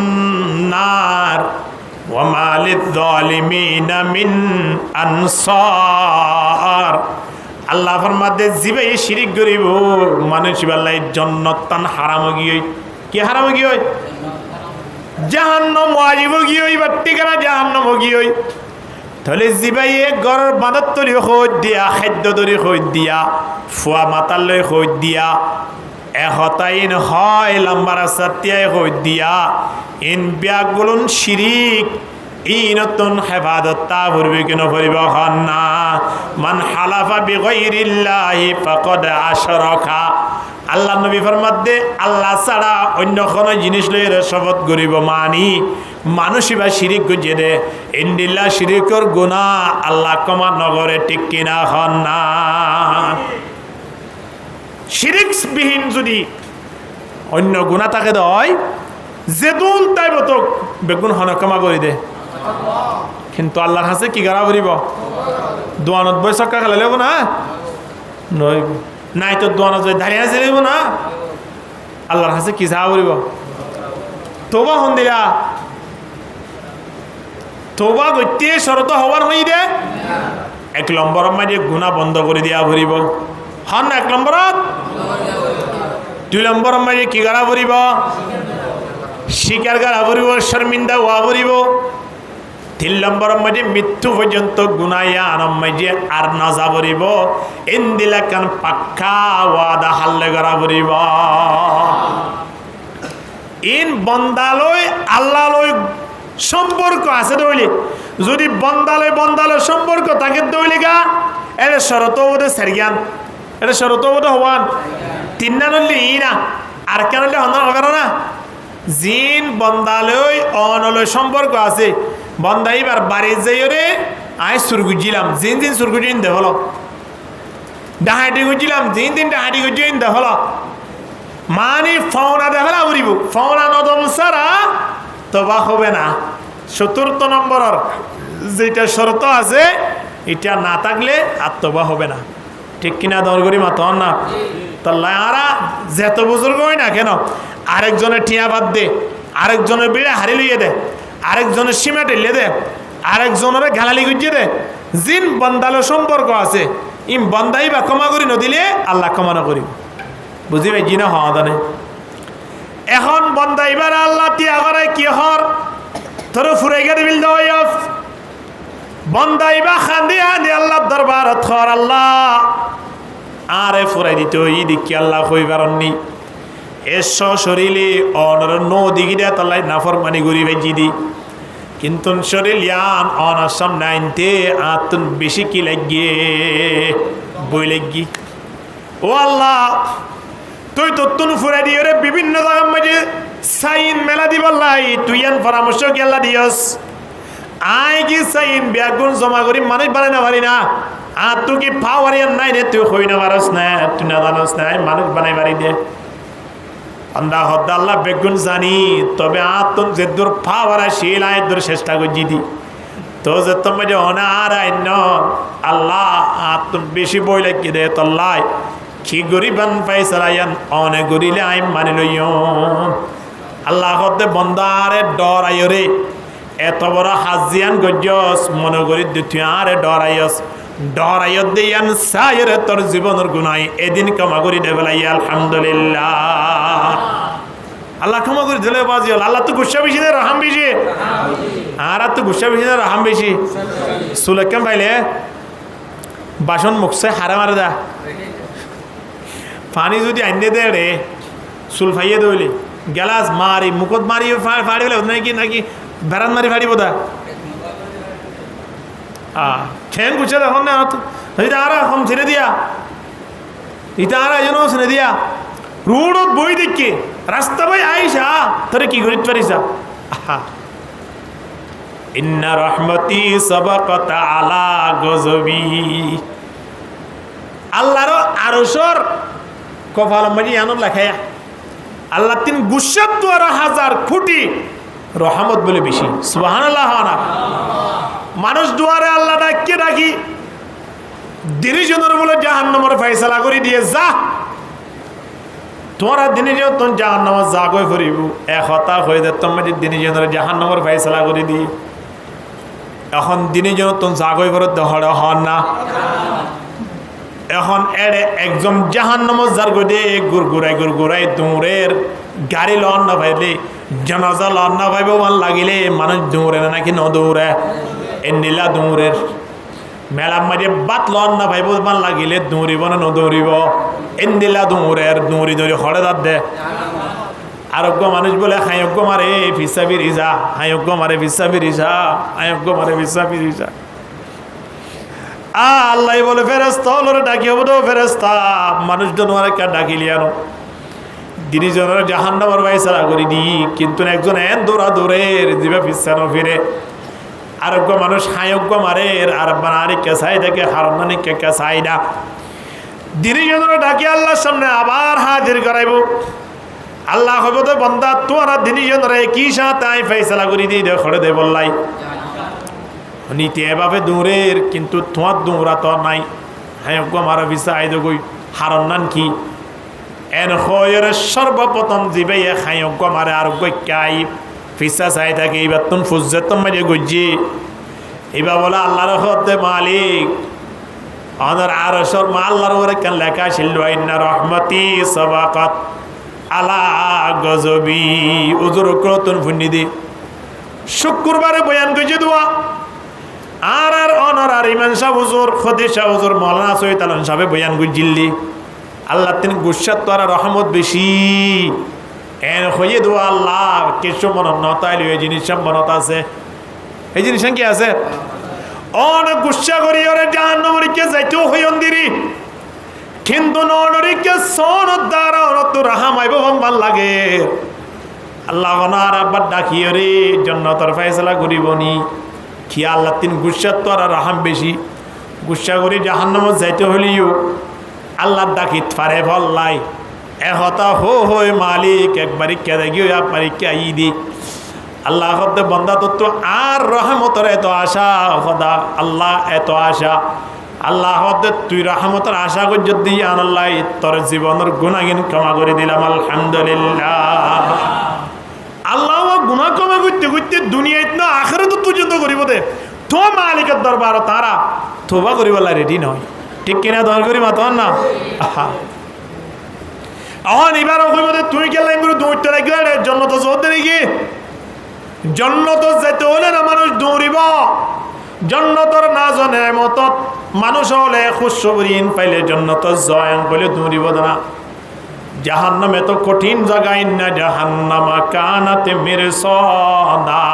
নার ওয়া মা লিয-যালিমিনা মিন আনসার আল্লাহ ফরমাতে জিবে শিরিক করিব মানুষ আল্লাহ জান্নাত তান হারাম গিয়ে কি হারাম গিয়ে জাহান্নাম ওয়াজিব গিয়ে বাট্টিকারা জাহান্নাম গিয়ে তাহলে জিবাই গড়ের বাঁধত তরি খোঁজ দিয়া খাদ্য তরি খোঁজ দিয়া ফুয়া মাতালৈ খোঁজ দিয়া এহতাইন হয় লম্বা রাস্তায় খোঁজ দিয়া ইন ব্যাগুলন শিরিক এই নতুন হেফাজত তা ভরবে কেন ভরিব হন না মান হালাফা বিগাইরিল্লাহি ফাকাদ আশরাকা আল্লাহ নবী ফরমাতে আল্লাহ ছাড়া অন্য কোনো জিনিস লইরে শপথ করিব মানি মানুষই বা শিরিক গুজে দে ইন্দিল্লা শিরিকর গুনাহ আল্লাহ ক্ষমা নগরে ঠিক কিনা হন না শিরিক বিহীন যদি অন্য গুনাহ থাকে দয় যেদুন তাই বতক বেগুন হন ক্ষমা করে দে কিন্তু আল্লাহর কাছে কি করা করিব দোয়ানত বই সক্কা খেলা লেব না নইব নাই তো দোয়ানত বই দাঁড়িয়ে আছে লেব না আল্লাহর কাছে কি চাওয়া করিব তোবা হন দিলা তোবা গত্যে শরত হওয়ার হই দে এক নম্বর মাঝে গুণা বন্ধ করে দিয়া ভরিব হন এক নম্বরত দুই নম্বর মাঝে কি করা ভরিব শিকার করা ভরিব শর্মিন্দা হওয়া ভরিব তিন নম্বর মাঝে মৃত্যু পর্যন্ত গুনাইয়া আনম মাঝে আর না যাবরিব ইন্দিলা কান পাক্কা ওয়াদা হাল্লে করা ভরিব ইন বন্দালয় আল্লাহলয় সম্পর্ক আছে দইলে যদি বন্দালয় সম্পর্ক থাকে দইলিগা এর শরত বোধ সারিয়ান এর শরত বোধ হওয়ান তিন না নলি না আর কেন হবে না জিন বন্দালয় অনলয় সম্পর্ক আছে বন্দাইবার বাড়ি যাই রে আয় সুরগুজিলাম জিন জিন সুরগুজিন দে হলো ডাহাটি গুজিলাম জিন জিন ডাহাটি গুজিন দে হলো মানে ফাওনা দেখা উড়িব ফাওনা নদম সারা তবা হবে না চতুর্থ নম্বরের যেটা শর্ত আছে এটা না থাকলে আর তবা হবে না ঠিক কিনা দরগরি মাতন না তারা যেত বুজুর্গ হয় না কেন আরেকজনের টিয়া বাদ দে আরেকজনের বিড়ে হারি লইয়ে দে আরেকজনের সীমা টেলিয়ে দে আরেকজনের গালালি গুজিয়ে দে জিন বন্দালো সম্পর্ক আছে ইম বন্দাই বা ক্ষমা করি নদিলে আল্লাহ ক্ষমা না করি বুঝি ভাই জিনা হওয়া দানে এখন বন্দাইবার আল্লাহ তিয়া করে কি হর তোর ফুরে গেতে বিল দয়ফ বন্দাইবা খান্দি আনি আল্লাহ দরবারত খর আল্লাহ আরে ফুরাই দিত ই দিকি আল্লাহ কইবারনি এস শরীরে অনর নদী গিরা তলাই নাফরমানি গরি ভাইজি দি কিন্তু শরীর ইয়ান অনাসাম নাইনতে আতুন বেশি কি লাগিয়ে বই লাগি ও আল্লাহ তুই তো তুন ফুরাই দিয়ে রে বিভিন্ন জায়গার মাঝে সাইন মেলা দিব লাই তুই আন পরামর্শ কি আল্লাহ দিয়স আই কি সাইন ব্যাগুন জমা করি মানুষ বানাই না পারি না আর তুই কি পাওয়ার নাই রে তুই হই না পারস না তুই না জানস না মানুষ বানাই পারি দে আল্লাহ আল্লাহ বেগুন জানি তবে আতুন যে দূর পাওয়ার শিল আয় দূর চেষ্টা করছি দি তো যে তুমি যে অনার আইন আল্লাহ আতুন বেশি বই লাগিয়ে দে তল্লাই কি গরিবান পাইসারায়ান অনেক গরিলে আইন মানি লইয় আল্লাহ হতে বন্দারে ডর আয়রে এত বড় হাজিয়ান গজ্জস মনে করি তুই আরে ডর আয়স ডর আয়ত দিয়ান সায়রে তোর জীবনের গুনাই এদিন ক্ষমা করি দেবেলাই আলহামদুলিল্লাহ আল্লাহ ক্ষমা করে দিলে বাজি আল্লাহ তো গুসা বেশি দেয় রহাম বেশি আর তো গুসা বেশি দেয় রহাম বেশি সুলেকাম পাইলে বাসন মুখছে হারা মারে দা পানি যদি আইনে দে রে চুল ফাইয়ে দইলে গ্যালাস মারি মুখত মারি ফাড়ি ফেলে নাকি নাকি বেড়ান মারি ফাড়ি বোধা খেন গুছে দেখুন না এটা আর এখন ছেড়ে দিয়া এটা আর এজন্য ছেড়ে দিয়া রোডত বই দেখি রাস্তা বই আইসা তোরে কি করিতে পারিস ইন্না রহমতি সাবাকাত আলা গজবি আল্লাহর আরশের কপাল মাঝে আনো লেখায়া আল্লাহ তিন গুসাত দ্বারা 1000 কোটি রহমত বলে বেশি সুবহানাল্লাহ না মানুষ দুয়ারে আল্লাহ ডাকিয়ে ডাকি দিনের জন্য বলে জাহান্নামের ফয়সালা করে দিয়ে যা তোরা দিনের জন্য তোর জাহান্নামে যা কই করিব এক হতা হয়ে যায় তোমার দিনের জন্য জাহান্নামের ফয়সালা করে দি এখন দিনের জন্য তোর যা কই করে দহড় হন না এখন এড়ে একজন জাহান্নামে যার গদে গুরগুরাই দৌড়ের গাড়ি লন না পাইলে জানাজা লন না পাইবে ভাল লাগিলে মানুষ দৌড়ে না নাকি ন দৌড়ে এন্ডিলা দৌড়ের মেলার মাঝে বাত লন না ভাইব ভাল লাগিলে দৌড়িব না নদৌড়িব এন্ডিলা দৌড়ের দৌড়ি দৌড়ি হরে দাঁত দে আরোগ্য মানুষ বলে হায়োগ্য মারে ফিসাবি রিজা হায়োগ্য মারে ফিসাবি রিজা হায়োগ্য মারে ফিসাবি রিজা আল্লাহ বলে ফেরেস্তা হলো ডাকি হবো তো ফেরেস্তা মানুষ জনওয়ার কা ডাকিলি আনো দিনী জনের জাহান্নামের ফয়সালা করে দি কিন্তু একজন এন দৌড়া দৌড়ের দিবে ফিসানো ফিরে আরোগ্য মানুষ হায়োগ্য মারে আর বানারি কেসাই দেখে হারমানি কে কেসাই না দিনী জনের ডাকি আল্লাহর সামনে আবার হাজির করাইব আল্লাহ হইব তো বন্দা তোরা দিনী জনের কি সাথে আই ফয়সালা করে দি দে খড়ে দে বললাই নীতি এভাবে দৌড়ের কিন্তু তোমার দৌড়া তো নাই হায়োগ্য মারা ভিসা আইদ গই হারন নান কি এন হয়ের সর্বপ্রথম জিবে হায়োগ্য মারে আর গই ফিসা চাই থাকে এইবার তুমি ফুজে তোমার গজ্জি এবার বলে আল্লাহর হতে মালিক আমার আর সর মা আল্লাহর ওরে কেন লেখা ছিল ইন্না রহমতি সাবাকাত আলা গজবি উজুর ক্রতন ফুন্নি দি শুক্রবারে বয়ান গজে দোয়া আর অনর ইমান শাহ হুজুর খদির শাহ হুজুর মৌলানা সৈয়দ আলম সাহেব বয়ান গুজিল্লি আল্লাহ তিনি গুসাত তোরা রহমত বেশি এন হয়ে দোয়া আল্লাহ কিছু মনত নতাইল এই জিনিস মনত আছে এই জিনিস কি আছে অনেক গুসা করি ওরে জাহান্নামে যাইতেও হইন দিরি কিন্তু ননরিকে সনত দ্বারা অনত রাহাম আইব ভাল লাগে আল্লাহ আর আব্বার ডাকিয়ে রে জান্নাতের ফয়সালা করিবনি কি আল্লাহ তিন গুসাত তোরা রাহাম বেশি গুসা করি জাহান্নামে যাইতে হলিও আল্লাহ ডাকিত পারে ফল্লাই এহতা হো মালিক একবারই কেদে গিয়ে একবারই কে আই দি আল্লাহ হতে বন্দা তো আর রহমতের এত আশা খোদা আল্লাহ এত আশা আল্লাহ হতে তুই রহমতের আশা কর যদি আনাল্লাহ তোর জীবনের গুণাগিন ক্ষমা করে দিলাম আলহামদুলিল্লাহ আল্লাহ গুণা ক্ষমা করতে করতে দুনিয়ায় না আখেরাত পর্যন্ত করিব দে তো মালিকের দরবার তারা তোবা করিবালা রেডি নয় ঠিক কিনা দর করি মাত না এখন এবার ওখানে তুই গেলে দৌড়তে লাগবে জন্নত চলতে নাকি জন্নত যেতে হলে না মানুষ দৌড়িব জন্নতর না জনে মত মানুষ হলে খুশবরিন পাইলে জন্নত জয়ন বলে দৌড়িব না জাহান্নাম এত কঠিন জায়গায় না জাহান্নামা কানাতে মিরসাদা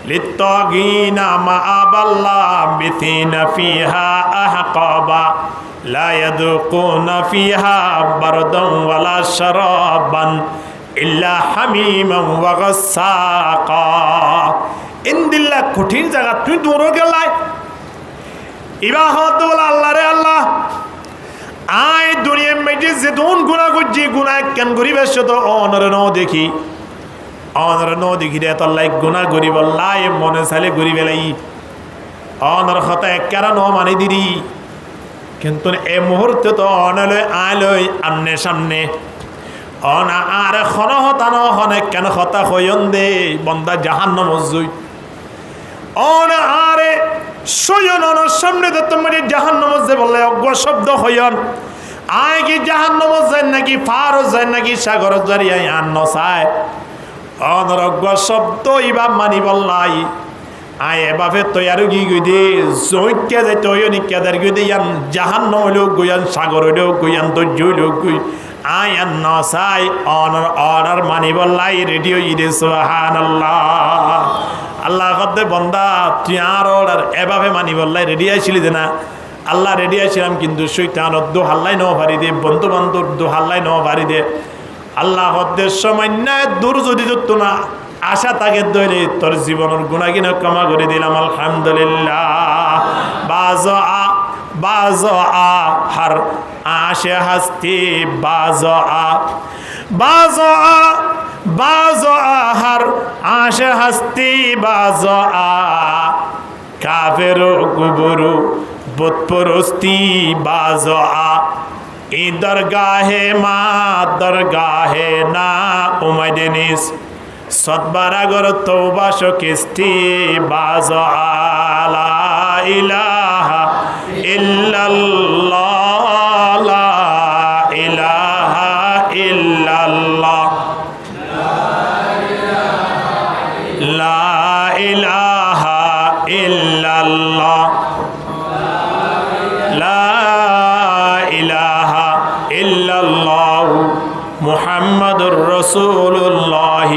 লিত্তাগিনা মাআবাল্লা বিথিনা ফিহা আহকাবা লা ইয়াদুকুনা ফিহা বারদান ওয়ালা শারাবান ইল্লা হামিমান ওয়া গাসসাকা ইনদিল্লাহ কঠিন জায়গা তুই দূর গেলাই ইবাহত বলে আল্লাহ রে আল্লাহ আয় দুনিয়ার মেজে যে দোন গুণা করছি গুণা কেন করিবে সে তো অনর ন দেখি অনর ন দেখি রে তল্লাই গুণা করিব লাই মনে চালে করি বেলাই অনর হতা একারা ন মানে দিদি কিন্তু এ মুহূর্তে তো অনলৈ আলৈ আমনে সামনে অনা আর খন হতা ন হনে কেন হতা হয়ন দে বন্দা জাহান্নাম জুই অনা আরে সয়ন অনর সামনে তো তোমার জাহান্নাম যে বলে অজ্ঞ শব্দ হয়ন আয় কি জাহান্নাম যায় নাকি ফার যায় নাকি সাগর জরিয়ায় আন্ন চায় অনরজ্ঞ শব্দ ইবা মানি বললাই আয় এভাবে তৈয়ার গি গই দে জৈক্যা যায় তৈয় নিক্যাদের গই দে ইয়ান জাহান্নাম হইলেও গইয়ান সাগর হইলেও গইয়ান দৈর্য হইলেও গই আয়ান নসাই অর্ডার মানি বললাই রেডিও ইদে সুবহানাল্লাহ আল্লাহ কদ্দে বন্দা তুই আর অর্ডার এভাবে মানি বললাই রেডি আইছিলি যে না আল্লাহ রেডি আইছিলাম কিন্তু শৈতান দু হাল্লাই ন ভারি দে বন্ধু বান্ধব দু হাল্লাই ন ভারি দে আল্লাহ কদ্দের সময় না দূর যদি যত না আশা তাকে দইলে তোর জীবনের গুণাগিন ক্ষমা করে দিলাম আলহামদুলিল্লাহ বাজ হর আশে হস্তি বাজ হর আশে হস্তি বাজ কাফের গুবরু বুতপরস্তি বাজ ই দরগাহে মা দরগাহে না উমাইদেনিস সদবারাগর তওবা শকিস্তি বাজ আলা ইলাহা ইল্লাল্লাহ লা ইলাহা ইল্লাল্লাহ লা ইলাহা ইল্লাল্লাহ লা ইলাহা ইল্লাল্লাহ মুহাম্মাদুর রাসূলুল্লাহ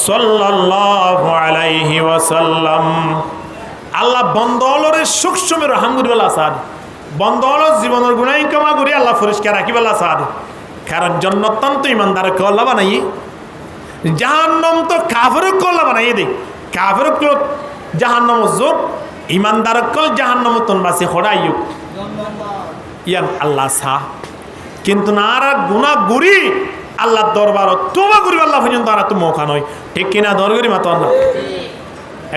সাল্লাল্লাহু আলাইহি ওয়াসাল্লাম আল্লাহ বন্দলরে সূক্ষ্ম আলহামদুলিল্লাহ সাদ বন্দল জীবনের গুনাহ ক্ষমা করি আল্লাহ পরিষ্কার রাখিবেলা সাদ কারণ জান্নাত তো ইমানদার কল্লা বানাই জাহান্নাম তো কাফের কল্লা বানাই দে কাফের কল জাহান্নাম যোগ ইমানদার কল জাহান্নাম তন বাসি খড়াইয়ুক ইয়ান আল্লাহ সাহ কিন্তু নারা গুনাহ গুরি আল্লাহ দরবার তোবা করি আল্লাহ পর্যন্ত আর তো মৌকা নয় ঠিক কিনা দর করি মাতো না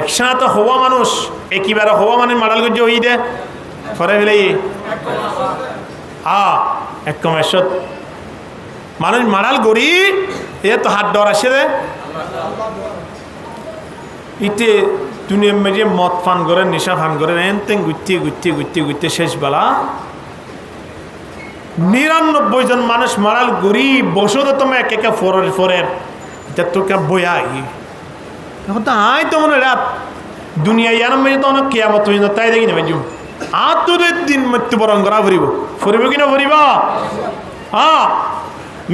একসাথে হওয়া মানুষ একইবারে হওয়া মানে মাডাল গুজ হই দে ফরে ফেলে এক কমেশ্বর মানুষ মাডাল গড়ি এ তো হাত ডর আসে দে ইতে দুনিয়া মেজে মদ ফান করে নেশা ফান করে এনতেন গুত্তি গুত্তি গুত্তি গুত্তি শেষ বেলা ৯৯ জন মানুষ মারাল গড়ি বসত তোমার এক একা ফরের এটা তোকে বয়া এখন তো আয় তো মনে রাত দুনিয়া ইয়ার মেয়ে তো অনেক কেয়ামত হয়ে তাই দেখি না ভাইজু আর তো দিন মৃত্যুবরণ করা ফুরিব কিনা ফুরিব হ্যাঁ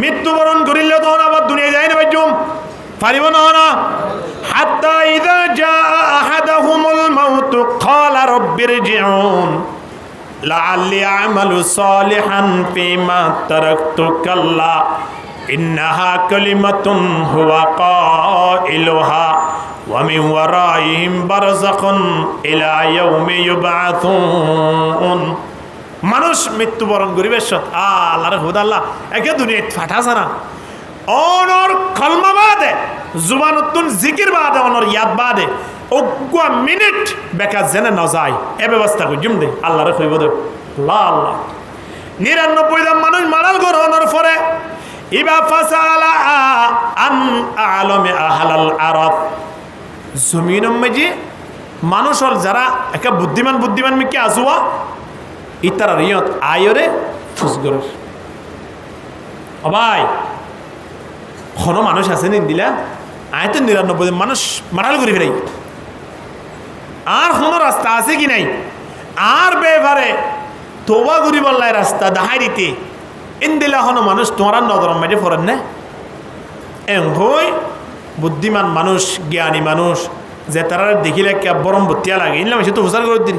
মৃত্যুবরণ করিলে তখন আবার দুনিয়া যায় না ভাইজু পারিব না হাত্তা ইযা জা আহাদাহুমুল মাউত ক্বালা রাব্বিরজিউন লাআল্লি আমালু সালিহান ফীমা তারাকতু কাল্লা ইন্নাহা কালিমাতুন হুয়া কাইলুহা ওয়া মিন ওয়ারাইহিম বারযাখুন ইলা ইয়াউমি ইউবআথুন মানুষ মৃত্যুবরণ করিবে সত আল্লাহর হুদা আল্লাহ একে দুনিয়া ফাটাছে না অনর কলমা বাদে জুবানুতুন জিকির বাদে অনর ইয়াদ বাদে ওগুয়া মিনিট বেকার জেনে না যায় এ ব্যবস্থা করি জুম দে আল্লাহরে কইব দে আল্লাহ আল্লাহ ৯৯ জন মানুষ মারাল গ্রহণের পরে ইবা ফাসালা আন আলমে আহলাল আরাদ জমিনের মাঝে মানুষের যারা একা বুদ্ধিমান মিকে আসুয়া ইতারা রিয়ত আয়রে ফুসগরের অবাই কোনো মানুষ আছে নি দিলা আয় তো ৯৯ জন মানুষ মারাল করে ফেলাই আর কোনো রাস্তা আছে কি নাই আর বেবারে তোবা করি বললাই রাস্তা দাহাই দিতে ইন্দিলা হনো মানুষ তোমার নজর মাঝে ফরেন না এম হই বুদ্ধিমান মানুষ জ্ঞানী মানুষ যে তারা দেখিলে কে বরম বতিয়া লাগে ইনলাম সে তো হুসার করে দিন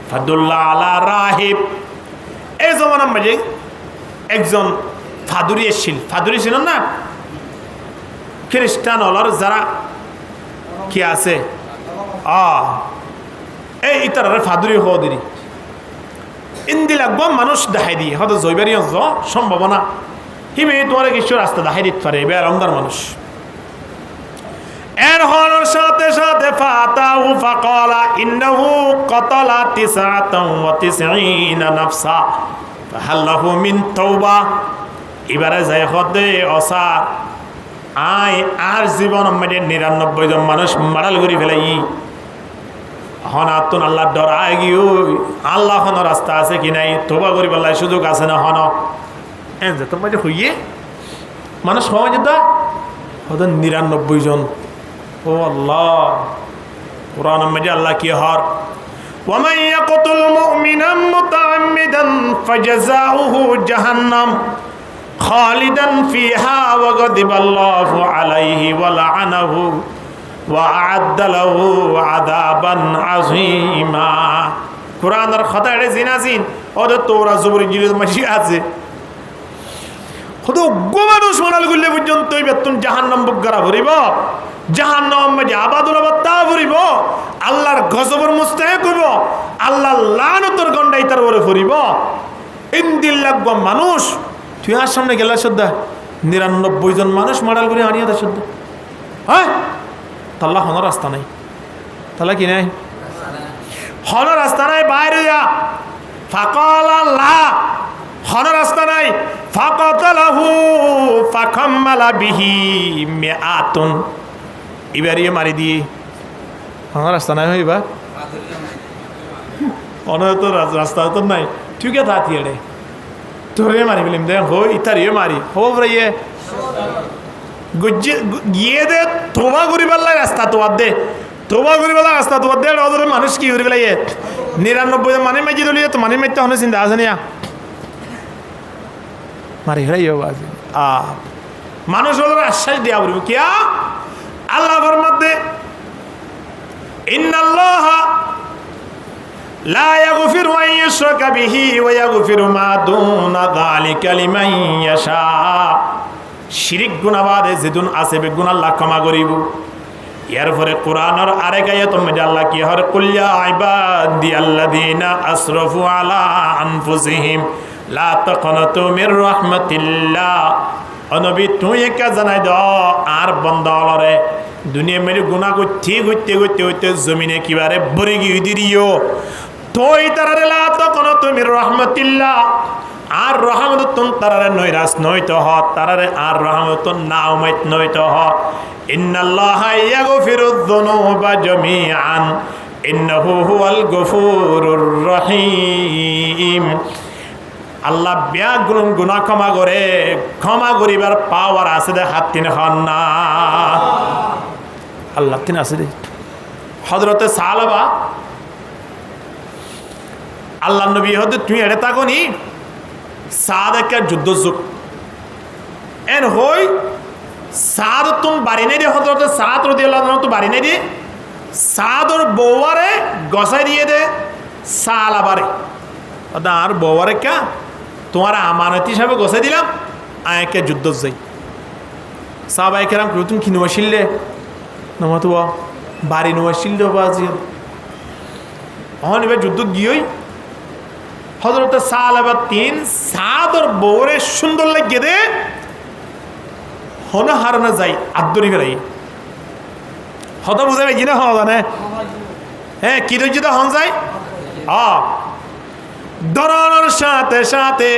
ফাদুল্লাহ আলা রাহিব এই জমানার মাঝে একজন ফাদুরি এসছিল ফাদুরি ছিলেন না খ্রিস্টান হলর যারা কি আছে এই ইতারা ফাদুরি হওয়া দিদি ইন্দি লাগবো মানুষ দেখাই দিয়ে হয়তো জৈবারি সম্ভাবনা হিমে তোমার কিছু রাস্তা দেখাই দিতে পারে এবার রমদার মানুষ এর হওয়ার সাথে সাথে ফাতাহু ফাকালা ইন্নাহু কাতালা 99 নাফসা ফাহাল্লাহু মিন তাওবা এবারে যাই হদে অসার আয় আর জীবন মধ্যে ৯৯ জন মানুষ মারাল করে ফেলাই হন আতুন আল্লাহর ডর আয় গিয়ে আল্লাহ হন রাস্তা আছে কি নাই তোবা করি বললাই সুযোগ আছে না হন এন যে তোমার হইয়ে মানুষ হওয়া যেত হয়তো ৯৯ জন ও আল্লাহ কোরআন মধ্যে আল্লাহ কি হর ومن يقتل مؤمنا متعمدا فجزاؤه جهنم خالدا فيها وغضب الله عليه ولعنه وأعد له عذابا عظيما কুরআনের খাতায় জিনাজিন ওদের তোরা জবর ইঞ্জিল মাঝি আছে খুদ গোমানুষ মানাল গুলে পর্যন্ত বেতন জাহান্নাম বুকরা ভরিব জাহান্নাম মাঝে আবাদুল আবাদা ভরিব আল্লাহর গজবর মুস্তাহিক হইব আল্লাহ লানতর গন্ডাই তার উপরে ভরিব ইনদিল লাগব মানুষ তুই আর সামনে গেলা শ্রদ্ধা ৯৯ জন মানুষ মারাল করে আনিয়া দে শ্রদ্ধা হ্যাঁ তাল্লা হন রাস্তা নাই তাহলে কি নাই হন রাস্তা নাই বাইরে যা ফাকাল আল্লাহ হন রাস্তা নাই ফাকাতালাহু ফাকাম্মালা বিহি মিআতুন ইবারিয়ে মারি দিয়ে হন রাস্তা নাই হইবা হন তো রাস্তা তো নাই ঠিক আছে তাতিয়ে তোরে মারি বলিম দে হো ইতারিয়ে মারি হো ভাইয়ে গিয়ে দে তোবা করিবার লাগে রাস্তা তোয়ার দে তোবা করিবার লাগে রাস্তা তোয়ার দে ওদের মানুষ কি করিবার লাগে ৯৯ মানে মাঝি দলিয়ে তো মানে মাইতে হনে চিন্তা আছে না মারি হেরাইও আজি মানুষ ওদের আশ্বাস দেয়া বলব কিয়া আল্লাহ ফরমাতে ইন্নাল্লাহা লা ইয়াগফিরু আন ইউশরাকা বিহি ওয়া ইয়াগফিরু মা দুনা যালিকা লিমান ইয়াশা শিরিক গুনাহ বাদে যেদুন আছে বেগুন আল্লাহ ক্ষমা করিব এর পরে কোরআনের আরেক আয়াতের মধ্যে আল্লাহ কি হর কুল্লা ইবাদি আল্লাযিনা আসরাফু আলা আনফুসিহিম লা তাকনাতু মির রাহমাতিল্লাহ নবী তুই একা জানাই দাও আর বান্দাওয়ারে দুনিয়া মেরে গুনাহ করতে করতে করতে করতে জমিনে কিবারে ভরে গিয়ে দিরিও তোই তারারে লা তাকনাতু মির রাহমাতিল্লাহ আর রহমতুন তারারে নৈরাস নইতে হ তারারে আর রহমতুন না উমাইত নইতে হ ইন্নাল্লাহা ইয়াগফিরুয যুনুবা জামিআন ইন্নাহু হুয়াল গফুরুর রহিম আল্লাহ ব্যাগুন গুনাহ ক্ষমা করে ক্ষমা করিবার পাওয়ার আছে দে হাত তিন হন না আল্লাহ তিন আছে দে হযরতে সালাবা আল্লাহ নবী হতে তুই এড়ে তাকনি সাদাকের যুদ্ধ যুগ এন হই সাদ তুম বাড়ি নাই দিয়ে হজরত সাদ রাদিয়াল্লাহু আনহু তো বাড়ি নাই দিয়ে সাদর বউয়ারে গসাই দিয়ে দে সালাবারে আর বউয়ারে কা তোমার আমানত হিসাবে গসাই দিলাম আয়কে যুদ্ধ যাই সাহাবায়ে কেরাম তুমি কি নওয়াশিল্লে নমাতো বাড়ি নওয়াশিল্লে বাজি অহন এবার যুদ্ধ গিয়েই হযরত সালাবা তিন সাদর বউরে সুন্দর লাগে দে হনা হারানো যাই আদরি বেড়াই হত বুঝাবে কি না হওয়া জানে হ্যাঁ কি রয়েছে হন যায় দরানোর সাথে সাথে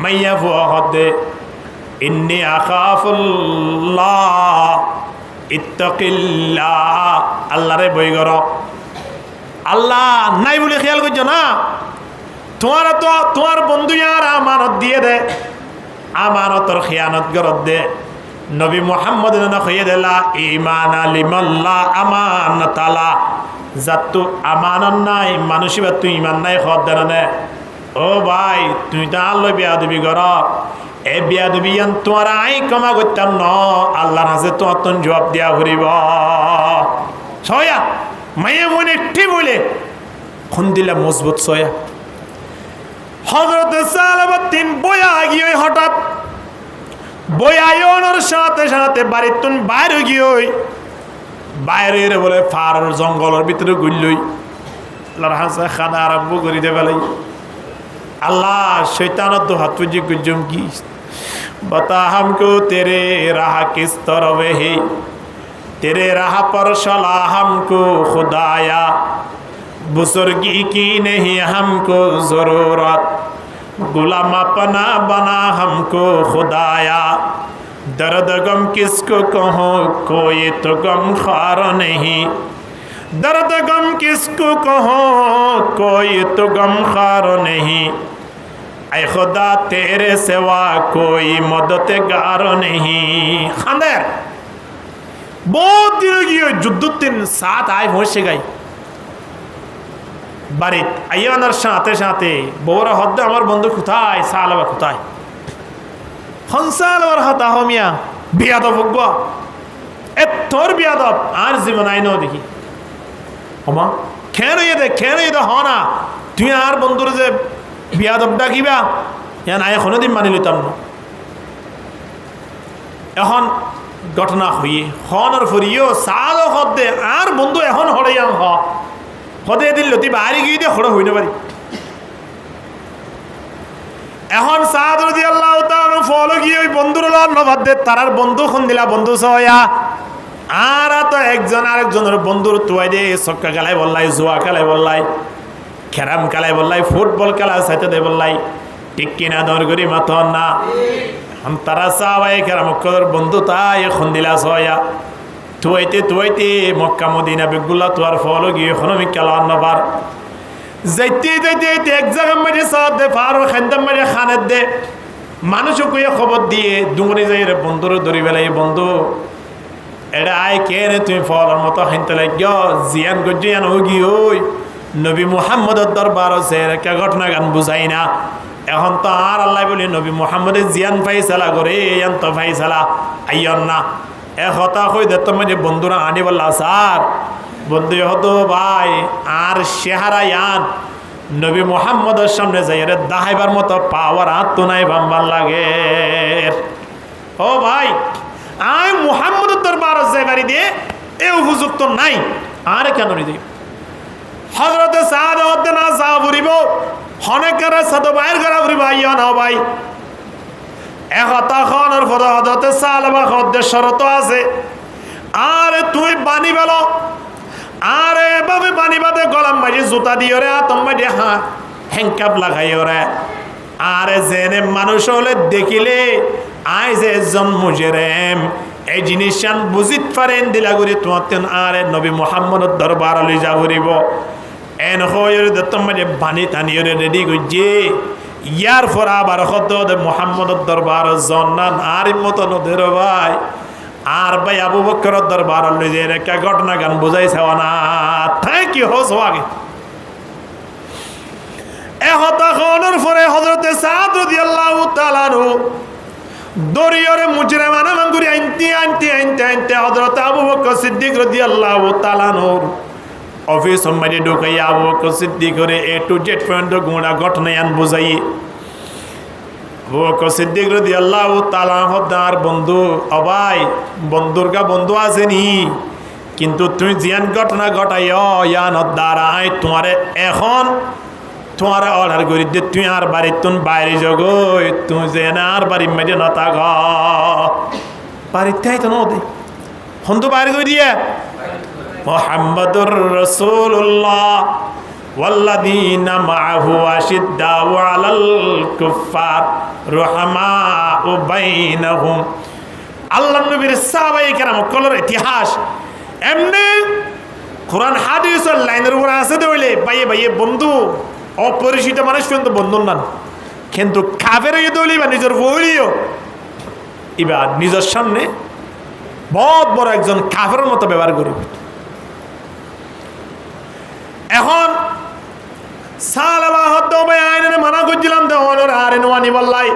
মাইয়া ফুয়া হদে ইন্নি আখাফুল্লাহ ইত্তাকিল্লাহ আল্লাহরে বই গর আল্লাহ নাই বলে খেয়াল করছো না তোমার বন্ধু আর আমানত দিয়ে দে আমানতর খেয়ানত গরত দে নবী মুহাম্মদ হইয়ে দিলা ইমান আলিমাল্লাহ আমানতালা যাতু আমানত নাই মানুষই বা তুই ইমান নাই খদ দেন নে ও ভাই তুই তো আল্লাহ বিয়া দিবি গর এ বিয়া দিবি তোমার আই ক্ষমা করতাম ন আল্লাহর হাতে তোমার জবাব দিয়া ঘুরিব ছয়া মাইয়া বোন একটি বলে খুন দিলে মজবুত ছয়া হযরত সালাবা তিন বয়া গিয়ে হঠাৎ বয়ায়নের সাথে সাথে বাড়ির তুন বাইরে গিয়ে বাইরে বলে ফার জঙ্গলের ভিতরে গুললই আল্লাহর হাসা খানা আরম্ভ করি দে বেলাই আল্লাহ শৈতানত তো হাত পুজি গুজম কি बता हमको तेरे राह किस तरफ है तेरे राह पर चला हमको खुदाया बुजुर्गी की नहीं हमको ज़रूरत गुलाम अपना बना हमको खुदाया दर्द गम किसको कहो कोई तो गम खार नहीं दर्द गम किसको कहो कोई तो गम खार नहीं ऐ खुदा तेरे सिवा कोई मददगार नहीं खानदार बहुत दिन की जुद्दुद्दीन साथ आए पहुंचे गए বাড়িত আইয়ানার সাথে সাথে বউরা হদ্দ আমার বন্ধু কোথায় সালাবা কোথায় হনসালাবার হাতা হমিয়া বিয়াদব ভুগব তোর বিয়াদব আর জীবন আইনও দেখি হমা কেন দে হ না তুই আর বন্ধুর যে বিয়াদব ডাকিবা ইয়ান আয় কোনোদিন মানি লইতাম না এখন ঘটনা হইয়ে হনর ফরিও সাল হদে আর বন্ধু এখন হড়াইয়াম হদে দিল লতি বাড়ি গিয়ে দিয়ে হড় হই না পারি এখন সাদ রাদিয়াল্লাহু তাআলা ফলো গিয়ে ওই বন্ধুর নবাদ দে তারার বন্ধু খন দিলা বন্ধু সয়া আর তো একজন আরেকজনের বন্ধুর তুয়াই দে সক্কা খেলায় বললাই জুয়া খেলায় বললাই ক্যারাম খেলায় বললাই ফুটবল খেলা সাইতে দে বললাই ঠিক কিনা দর করি মাথন না তারা সাহাবাই কেরাম বন্ধু তাই এখন দিলা সয়া তুয়াইতে মক্কা মদিনা বেগুলা তোয়ার ফল গিয়ে এখন আমি খেলা নবার যাইতে এক জায়গা মাঝে সাদ দে ফারো খান্দাম মাঝে খানের দে মানুষ কইয়া খবর দিয়ে ডুঙরি যাই রে বন্ধুর ধরি বেলাই বন্ধু এটা আয় কে রে তুমি ফলের মতো খাইতে লাগ জিয়ান গজিয়ান হোগি ওই নবী মুহাম্মদের দরবার আছে একটা ঘটনা গান বুঝাই না এখন তো আর আল্লাহ বলি নবী মুহাম্মদের জিয়ান ফাইসালা করে ইয়ান তো ফাইসালা আইয়ন না এক হতা কই দে তোমার বন্ধুরা আনি বললা স্যার বন্ধু হতো ভাই আর চেহারা ইয়ান নবী মুহাম্মদের সামনে যাই রে দাহাইবার মতো পাওয়ার হাত তো নাই ভাম্বার লাগে ও ভাই আয় মুহাম্মদের দরবার যাইবারি দিয়ে এ উপযুক্ত নাই আর কেন নি দিই হযরতে সাদ হতে না সাহাবুরিব হনেকের সাথে বাইর করা বুড়ি ভাই না ভাই একটা খনের ফটো হতে সালবা হতে শরত আছে আর তুই বানি বেলো আর এভাবে বানি বাদে গলাম মাঝে জুতা দিয়ে রে আতম মাঝে হ্যাংকাপ লাগাই ওরে আর জেনে মানুষ হলে দেখিলে আই যে একজন মুজরিম এই জিনিসান বুঝিত পারেন দিলাগুড়ি তোমার আর নবী মুহাম্মদের দরবার লই যাবরিব এন হয়ে দত্তম মাঝে বানি টানিয়ে রেডি করছে ইয়ার পর আবার হত মুহাম্মদের দরবার জন্নান আর মতো নদের ভাই আর ভাই আবু বকরের দরবার লই যে একটা ঘটনা গান বুঝাইছে না থ্যাংক ইউ হোস আগে এ হতা খনের পরে হযরতে সাদ রাদিয়াল্লাহু তাআলা আনহু দরিয়রে মুজরিম আনামাঙ্গুরি আনতে হযরত আবু বকর সিদ্দিক রাদিয়াল্লাহু তাআলা আনহু অফিস সম্মানে ঢুকাইয়া আবু বকর সিদ্দিক করে এ টু জেড পর্যন্ত গুণা ঘটনা আন বুঝাই আবু বকর সিদ্দিক রাদিয়াল্লাহু তাআলা হদার বন্ধু অবাই বন্ধুর কা বন্ধু আসেনি কিন্তু তুমি জিয়ান ঘটনা ঘটাইও ইয়ান দ্বারাই তোমারে এখন তোমার অর্ডার করি দে তুই আর বাড়ির তুন বাইরে জগই তুই যে না আর বাড়ির মাঝে না থাক বাড়িতে তো নদী হন তো বাইরে করে দিয়ে মুহাম্মাদুর রাসূলুল্লাহ ওয়াল্লাযীনা মাআহু আশিদ্দাউ আলাল কুফফার রুহামাউ বাইনাহুম আল্লাহর নবীর সাহাবায়ে কেরাম কলর ইতিহাস এমনি কোরআন হাদিসের লাইনের উপর আছে দইলে ভাইয়ে বন্ধু অপরিচিত মানুষ কিন্তু বন্ধন নান কিন্তু কাফের দলি বা নিজের বলিও এবার নিজের সামনে বহুত বড় একজন কাফের মতো ব্যবহার করি এখন সালাবা হদ্দ ভাই আইনে মানা করছিলাম তো অনর আর নোয়ানি বললাই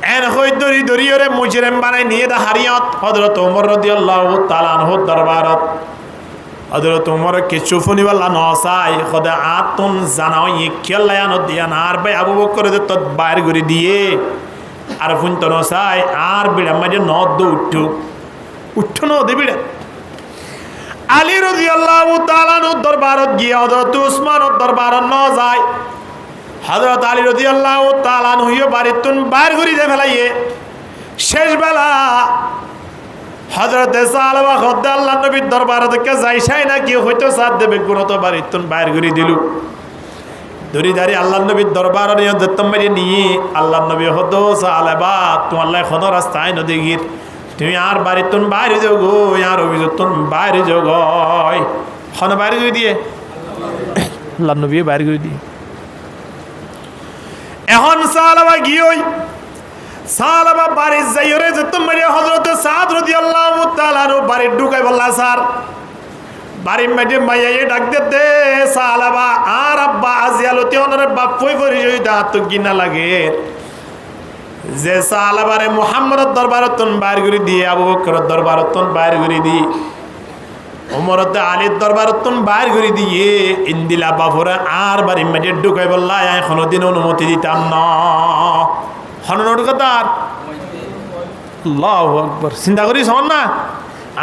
এন হই দরিয়রে মুজরিম বানাই নিয়ে দা হারিয়ত হযরত ওমর রাদিয়াল্লাহু তাআলা আনহু দরবারত হযরত ওমর কিছু ফুনিওয়ালা নসাই খোদা আতুন জানাও ই খেলায়ান দিয়ান আর ভাই আবু বকর যে তো বাইর করে দিয়ে আর ফুনতো নসাই আর বিড়া মাঝে নদ উঠো ন দেবিড়া আলী রাদিয়াল্লাহু তাআলা আনহু দরবারত গিয়ে হযরত উসমানের দরবারত ন যায় হযরত আলী রাদিয়াল্লাহু তাআলা আনহু বাড়িতুন বাইর করে দে ফেলাইয়ে শেষ বেলা হযরত সালবা খদ্দ আল্লাহ নবীর দরবারে থেকে যাইছাই না কি হয়তো সাথ দেবে গুণত বাড়িতুন বাইর করে দিলু দড়িদারি আল্লাহ নবীর দরবারে নিয়ে দত্তম মেরে নিয়ে আল্লাহ নবী হদ সালবা তোমার লাই কোনো রাস্তায় নদী গির তুমি আর বাড়িতুন বাইরে যাও গো আর অভিযোগতুন বাইরে যাও গয় খন বাইরে করে দিয়ে আল্লাহ নবী বাইরে করে দিয়ে এখন সালবা গিয়ে সালাবা বাড়ি যাইরে যে তুমি হযরত সাদ রাদিয়াল্লাহু তাআলা আনহু বাড়ি ঢুকাই বললা স্যার বাড়ির মাঝে মাইয়াই ডাক দে সালাবা আর আব্বা আজিয়ালতি ওনার বাপ কই পরিচয় দা তো গিনা লাগে যে সালাবারে মুহাম্মদের দরবারতন বাইর করে দিয়ে আবু বকরের দরবারতন বাইর করে দিয়ে ওমরতে আলীর দরবারতন বাইর করে দিয়ে ইন্দিলা বাফরে আর বাড়ির মাঝে ঢুকাই বললা কোনোদিন অনুমতি দিতাম না হনর কথার আল্লাহু আকবার চিন্তা করিস হন না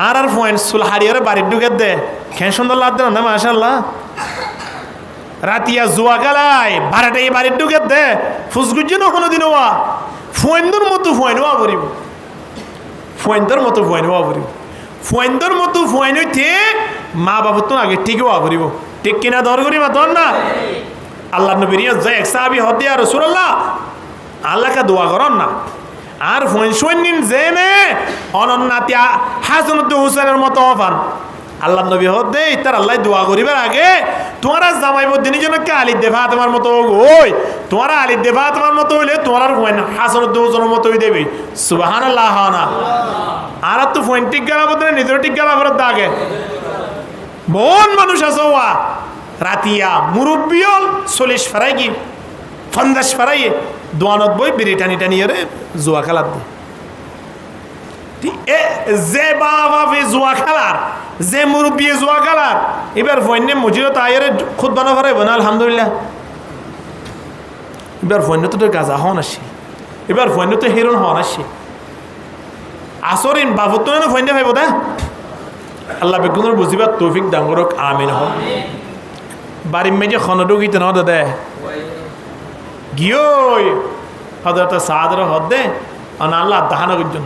আর পয়েন্ট চুল হারিয়ারে বাড়ির ঢুকে দে খেয়ে সুন্দর লাগতো না মাশাআল্লাহ রাতিয়া জুয়া খেলায় ভাড়াটাই বাড়ির ঢুকে দে ফুসগুজি না কোনোদিন ওয়া ফয়েন্দর মতো ফয়েন হওয়া পড়িব ফয়েন্দর মতো ফয়েন হওয়া পড়িব ফয়েন্দর মতো ফয়েন হইতে মা বাবুর তো আগে ঠিক হওয়া পড়িব ঠিক কিনা দর করি মা তোর না আল্লাহ নবীর এক সাহাবী হদ দিয়া রাসূলুল্লাহ আল্লাহকে দোয়া করন না আর ফয়েন সৈনিন জেনে অনন্যাতিয়া হাসানুদ্দিন হুসেনের মতো হফান আল্লাহ নবী হদ দে তার আল্লাহ দোয়া করিবার আগে তোমারা জামাইবুদ্দিনের জন্য কে আলী দেফা তোমার মতো ওই তোমারা আলী দেফা তোমার মতো হইলে তোমার ফয়েন হাসানুদ্দিন হুসেনের মতো হয়ে দেবে সুবহানাল্লাহ না আর তো ফয়েন টিক গেলা বলতে নিজের টিক গেলা ফেরত আগে বোন মানুষ আছে ওয়া রাতিয়া মুরব্বিয়ল 40 ফেরাই কি 50 ফেরাইয়ে দোয়ানত বই বিড়ি টানি টানি রে জুয়া খেলার যে বাবা জুয়া খেলার যে মুরব্বী জুয়া খেলার এবার ফৈন্য মজিরত আয়ের খুদ বানা ফেরাইব না আলহামদুলিল্লাহ এবার ফৈন্য তো গাজা হন আসে এবার ফৈন্য তো হিরণ হন আসে আসরিন বাবুর তো না ফৈন্য ভাইব দা আল্লাহ বেগুনের বুঝিবার তৌফিক ডাঙ্গরক আমিন হ বাড়ির মেজে খনডুগিত ন দাদা গিয়ে হজরত সাদর হদে আর আল্লাহ দাহানা করছেন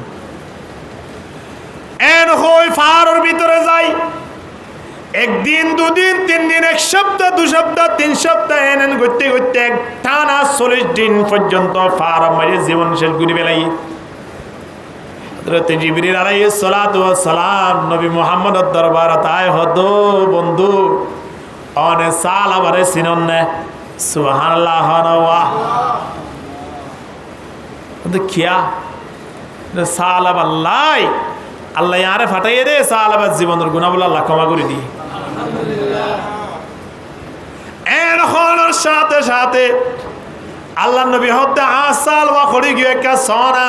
এন হই ফারর ভিতরে যাই একদিন দুদিন 3 দিন 1 সপ্তাহ 2 সপ্তাহ 3 সপ্তাহ এন করতে করতে টানা 40 দিন পর্যন্ত ফার মাঝে জীবন শেষ করে বেলাই হযরত জিবরিল আলাইহিস সালাতু ওয়াস সালাম নবী মুহাম্মদের দরবারে আয় হদ বন্ধু অনে সালাবারে সিনন্নে সুবহানাল্লাহ ওয়া কিয়া সালাব আল্লাহ আল্লাহ আরে ফাটাইয়ে দে সালাবার জীবনের গুণাবল আল্লাহ ক্ষমা করে দিই এখন সাথে সাথে আল্লাহ নবী হতে আসাল ওয়া খড়ি গিয়ে একটা সনা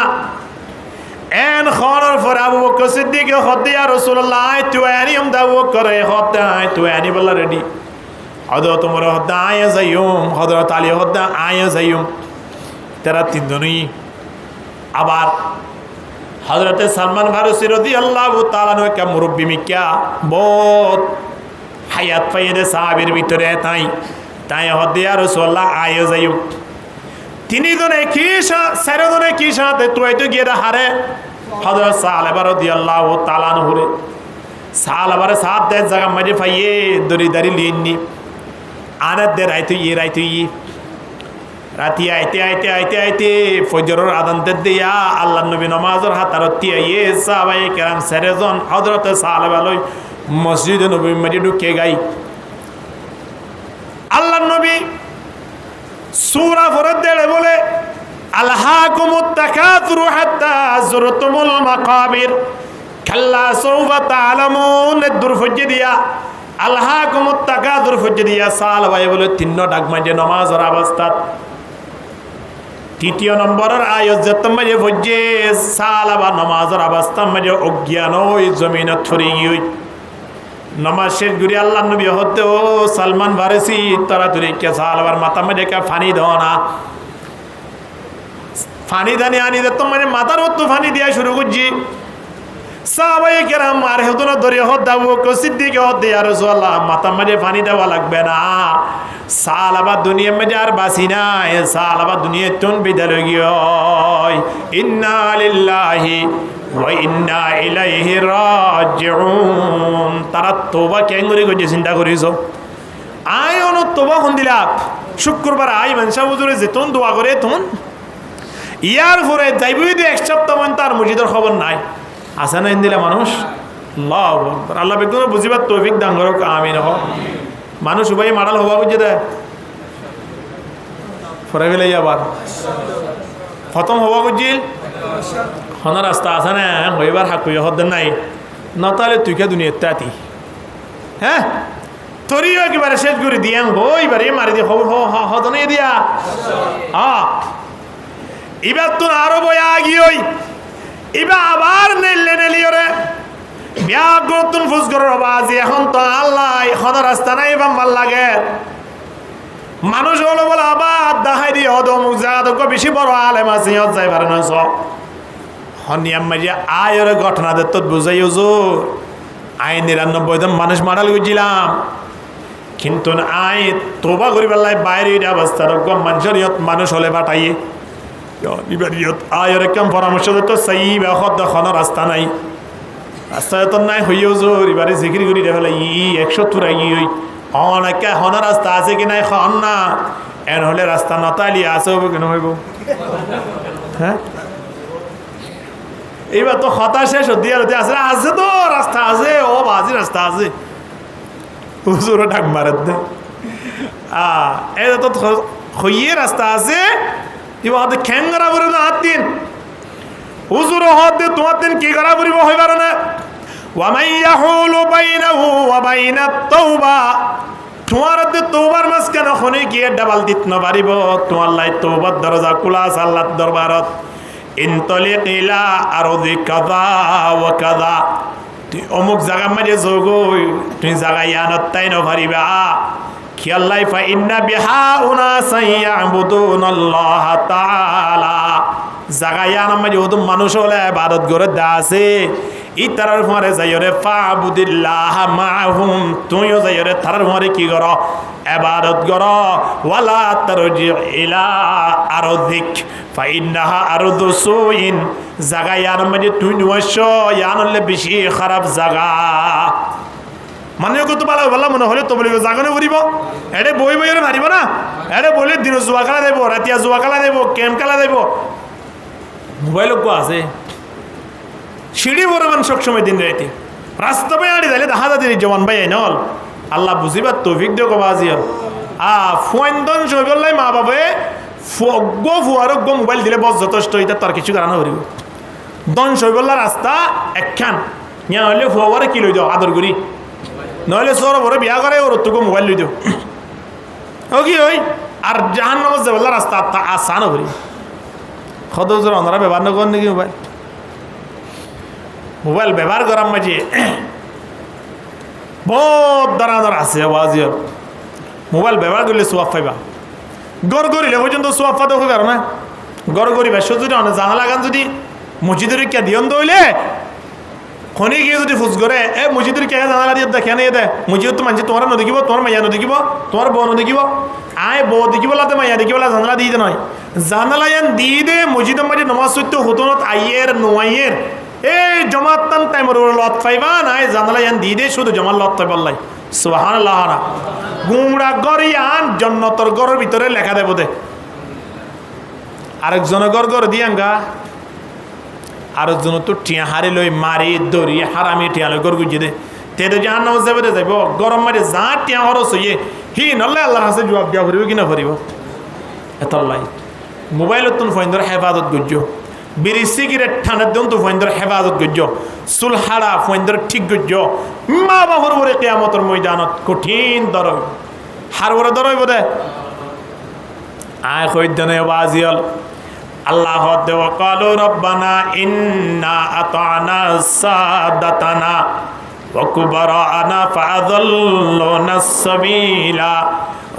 এন খনর পর আবু বকর সিদ্দিক হতে ইয়া রাসূলুল্লাহ তুই আনিম দাও করে হতে তুই আনি বলা রেডি হযরত ওমর হতে আয়া যাইম হযরত আলী হতে আয়া যাইম তারা তিনজনই আবার হযরত সালমান ফারসি রাদিয়াল্লাহু তাআলা নো কা মুরব্বি মিকা বহুত হায়াত পাইয়ে সাহাবীর ভিতরে তাই হতে ইয়া রাসূলুল্লাহ আয়া যাইম তিনি জনে কি সারে কি সাথে তুই তো গিয়ে হারে হযরত সালেবা রাদিয়াল্লাহু তাআলা নহরে সালেবার সাথ দে জায়গা মাঝে পাইয়ে দড়ি দাড়ি লিননি আনাত দে রাইতো রাতি আইতে ফজরের আযান দিয়া আল্লাহর নবী নামাজের হাতারতি আইয়ে সাহাবায়ে কেরাম সারেজন হযরত সালেবা লই মসজিদে নববী মাঝে ঢুকে গাই আল্লাহর নবী সূরা ফরদ দেলে বলে আলহাকুমুত তাকাসুরু হাত্তা যুরতুমুল মাকাবির কাল্লা সাওফা তাআলামুন দূর ফজ্জে দিয়া আলহাকুমুত তাকাসুর ফজ্জে দিয়া সাল ভাই বলে তিন ডাক মাঝে নামাজের অবস্থাত তৃতীয় নম্বরের আয়াত যেত মাঝে ফজ্জে সালাবা নামাজের অবস্থা মাঝে অজ্ঞান ওই জমিনে ছড়ি গই নামাজ শেষ করে আল্লাহ নবী হতে ও সালমান ফারসি তাড়াতাড়ি কে সালাবার মাথা মাঝে কা পানি দাও না পানি দানি আনি দে তো মানে মাথার মতো পানি দিয়া শুরু করছি সাহাবায়ে কেরাম আর হেতু না ধরে হদ দাও কো সিদ্দিক হদ ইয়া রাসূলুল্লাহ মাথা মাঝে পানি দেওয়া লাগবে না সালাবা দুনিয়া মে আর বাসি না এ সালাবা দুনিয়া তুন বিদাল গিয়ে ইন্না লিল্লাহি ওয়া ইন্না ইলাইহি রাজিউন তারা তওবা কেঙ্গুরি কইছে চিন্তা করিছো আয় অন তওবা কোন দিলা শুক্রবার আই মানসা হুজুরে যেতন দোয়া করে তখন ইয়ার পরে যাইবই দি এক সপ্তাহ মান তার মসজিদের খবর নাই আসে না দিলা মানুষ আল্লাহু আকবার আল্লাহ বেগুন বুঝিবার তৌফিক দান করুক আমিন হ মানুষ উভয় মাডাল হওয়া বুঝে দেয় পরে গেলে আবার খতম হওয়া বুঝিল হন রাস্তা আছে না হইবার হাক হইয়া হদ নাই না তাহলে তুই কে দুনিয়াতে আতি হ্যাঁ তরিও একেবারে শেষ করে দিয়ে এবারে মারি দিয়ে হদনে দিয়া এবার তো আরো বয়া গিয়ে এবার আবার নেলে নেলিও রে ব্যাগ্রতুন ফুসগর বাজি এখন তো আল্লাহ এখন রাস্তা নাই ভাল লাগে মানুষ হলো বলে আবার দেখাই দিয়ে হদম জায়গা বেশি বড় আলেম আছে যাই পারে না সব হনিয়াম মাঝে আয়ের ঘটনা দে তোর বুঝাই হুজুর আয় ৯৯ জন মানুষ মারাল গেছিলাম কিন্তু আয় তোবা করি পেলাই বাইরে অবস্থা রকম মানুষ হলে পাঠাইয়ে আয়ের কেমন পরামর্শ দিত সেই এখন রাস্তা নাই রাস্তা তো নাই হইও জোর এবারে জিকির করি দেখলে ১০০ ওই অনেকে হন রাস্তা আছে কি নাই হন না এন হলে রাস্তা নতালি আছে হবে কেন হইব হ্যাঁ এইবার তো হতাশ শেষ দিয়ে আছে আছে তো রাস্তা আছে ও বাজি রাস্তা আছে হুজুরও ডাক মারে দে এটা তো হইয়ে রাস্তা আছে এবার খ্যাঙ্গরা বলে না হাত দিন হুজুর হাত দিয়ে তোমার দিন কি করা পড়িব হইবার না ওয়ামাইয়াহুলু বাইনাহু ওয়া বাইনাত তাওবা তোমার হাতে তওবার মাঝখানে খনে গিয়ে ডাবল দিত না পারিব তোমার লাই তওবার দরজা খোলা আছে আল্লাহর দরবারত ইনতলিক ইলা আরদি কাযা ওয়া কাযা তুই অমুক জায়গা মাঝে যোগই তুই জায়গা ইয়ানত তাই না পারিবা খেয়াল্লাই ফা ইন্না বিহা উনাসান ইয়াবুদুনাল্লাহ তাআলা জায়গা ইয়ান মাঝে ওদ মানুষ হলে ইবাদত করে দা আছে ইতারার পরে যাইরে ফাবুদিল্লাহ মাহুম তুইও যাইরে তারার পরে কি কর ইবাদত কর ওয়ালা তারজি ইলা আরদিক ফাইন্নাহা আরদু সুইন জায়গা ইয়ান মাঝে তুই নয়শ ইয়ানলে বেশি খারাপ জায়গা মানে কত ভালো ভালো মনে হলে তো বলিব জাগনে পড়িব এডে বই বইরে মারিব না এডে বলে দিন জুয়া খেলা দেব রাতিয়া জুয়া খেলা দেব গেম খেলা দেব মোবাইল কো আছে সিঁড়ি বরমান সবসময় দিন রাইতে রাস্তা পাই আড়ি যাইলে দেখা যাতে জওয়ান ভাই নল আল্লাহ বুঝিবার তৌফিক দিও কবাজিয়াল ফুয়াইন্দন সইবল্লাই মা বাবা গো ফুয়ারক গো মোবাইল দিলে বস যথেষ্ট এটা তার কিছু কারণ হরিব দন সইবল্লা রাস্তা একখান ইয়া হলে ফুয়ারে কি লই দাও আদর করি নইলে সর বড় বিয়া করে ওর তোকে মোবাইল লই দাও ও কি ওই আর জাহান্নামে যাবল্লা রাস্তা আসান হরি খদজর ওনারা ব্যবহার না করেন নাকি মোবাইল ব্যবহার করার মাঝে বহুত দাঁড়ানোর আছে আওয়াজিও মোবাইল ব্যবহার করলে সোয়াব পাইবা গড় গড়িলে পর্যন্ত সোয়াব পাতে হইবার না গড় গড়িবা যদি অনেক জানালা গান যদি মসজিদের কে দিয়ন দইলে খনি গিয়ে যদি ফুস করে মসজিদের কে জানালা দিয়ে দেখে নিয়ে দে মসজিদ তো মানছি তোমার নদীকিব তোমার মাইয়া নদীকিব তোমার বউ নদীকিব আয় বউ দেখিব লাতে মাইয়া দেখিব জানালা দিয়ে দে নয় জানালা ইয়ান দিয়ে দে মসজিদের মাঝে নমাজ সত্য হতনত আইয়ের নোয়াইয়ের এই জমাতান টাইমের লত পাইবা নাই জানালা ইয়ান দিয়ে দে শুধু জমার লত পাইব আল্লাহ সুবহানাল্লাহ গুমরা গরিয়ান জন্নতর গরের ভিতরে লেখা দেব দে আরেকজনের গর দিয়াঙ্গা আরেকজন তো টিয়া হারি লই মারি দড়ি হারামি টিয়া লই গর গুজি দে তে তো জাহান্নামে যাবে যাইব গরম মারি যা টিয়া খরচ হইয়ে হি নলে আল্লাহর কাছে জবাব দিয়া করিব কি না করিব এতলাই মোবাইলত তুন ফইন্দর হেফাজত গুজ্জো বিড়ি সিগারেট ঠান্ডার দিন তো ফইন্দর হেফাজত গুজ্জো সুলহাড়া ফইন্দর ঠিক গুজ্জো মা বাবার বরে কিয়ামতের ময়দানত কঠিন দর হার বরে দর হইব দে আয় কইদনে বাজিয়াল আল্লাহ দেওয়া কালো রব্বানা ইন্না আতানা সাদাতানা ওয়া কুবারানা ফাআযাল্লুনা সাবিলা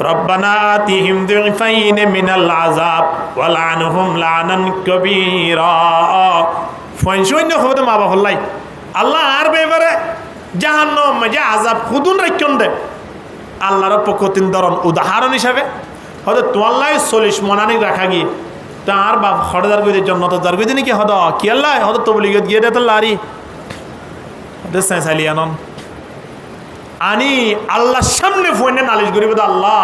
রব্বানা আতিহিম দুইফাইন মিনাল আযাব ওয়া লা'নহুম লা'নান কাবীরা ফয়সইন হবে মা বাবা হল্লাই আল্লাহ আর বেবারে জাহান্নাম মাঝে আযাব খুদুন রাখুন দে আল্লাহর পক্ষ তিন ধরন উদাহরণ হিসাবে হয়তো তোয়াল্লাই 40 মনানি রাখা গিয়ে তার বাপ হঠাৎ গিয়ে জন্নত দার গিয়ে নাকি হদ কি আল্লাহ হদ তো বলি গিয়ে দে তো লারি সাইসালি আনন আনি আল্লাহর সামনে ফোনে নালিশ করিব আল্লাহ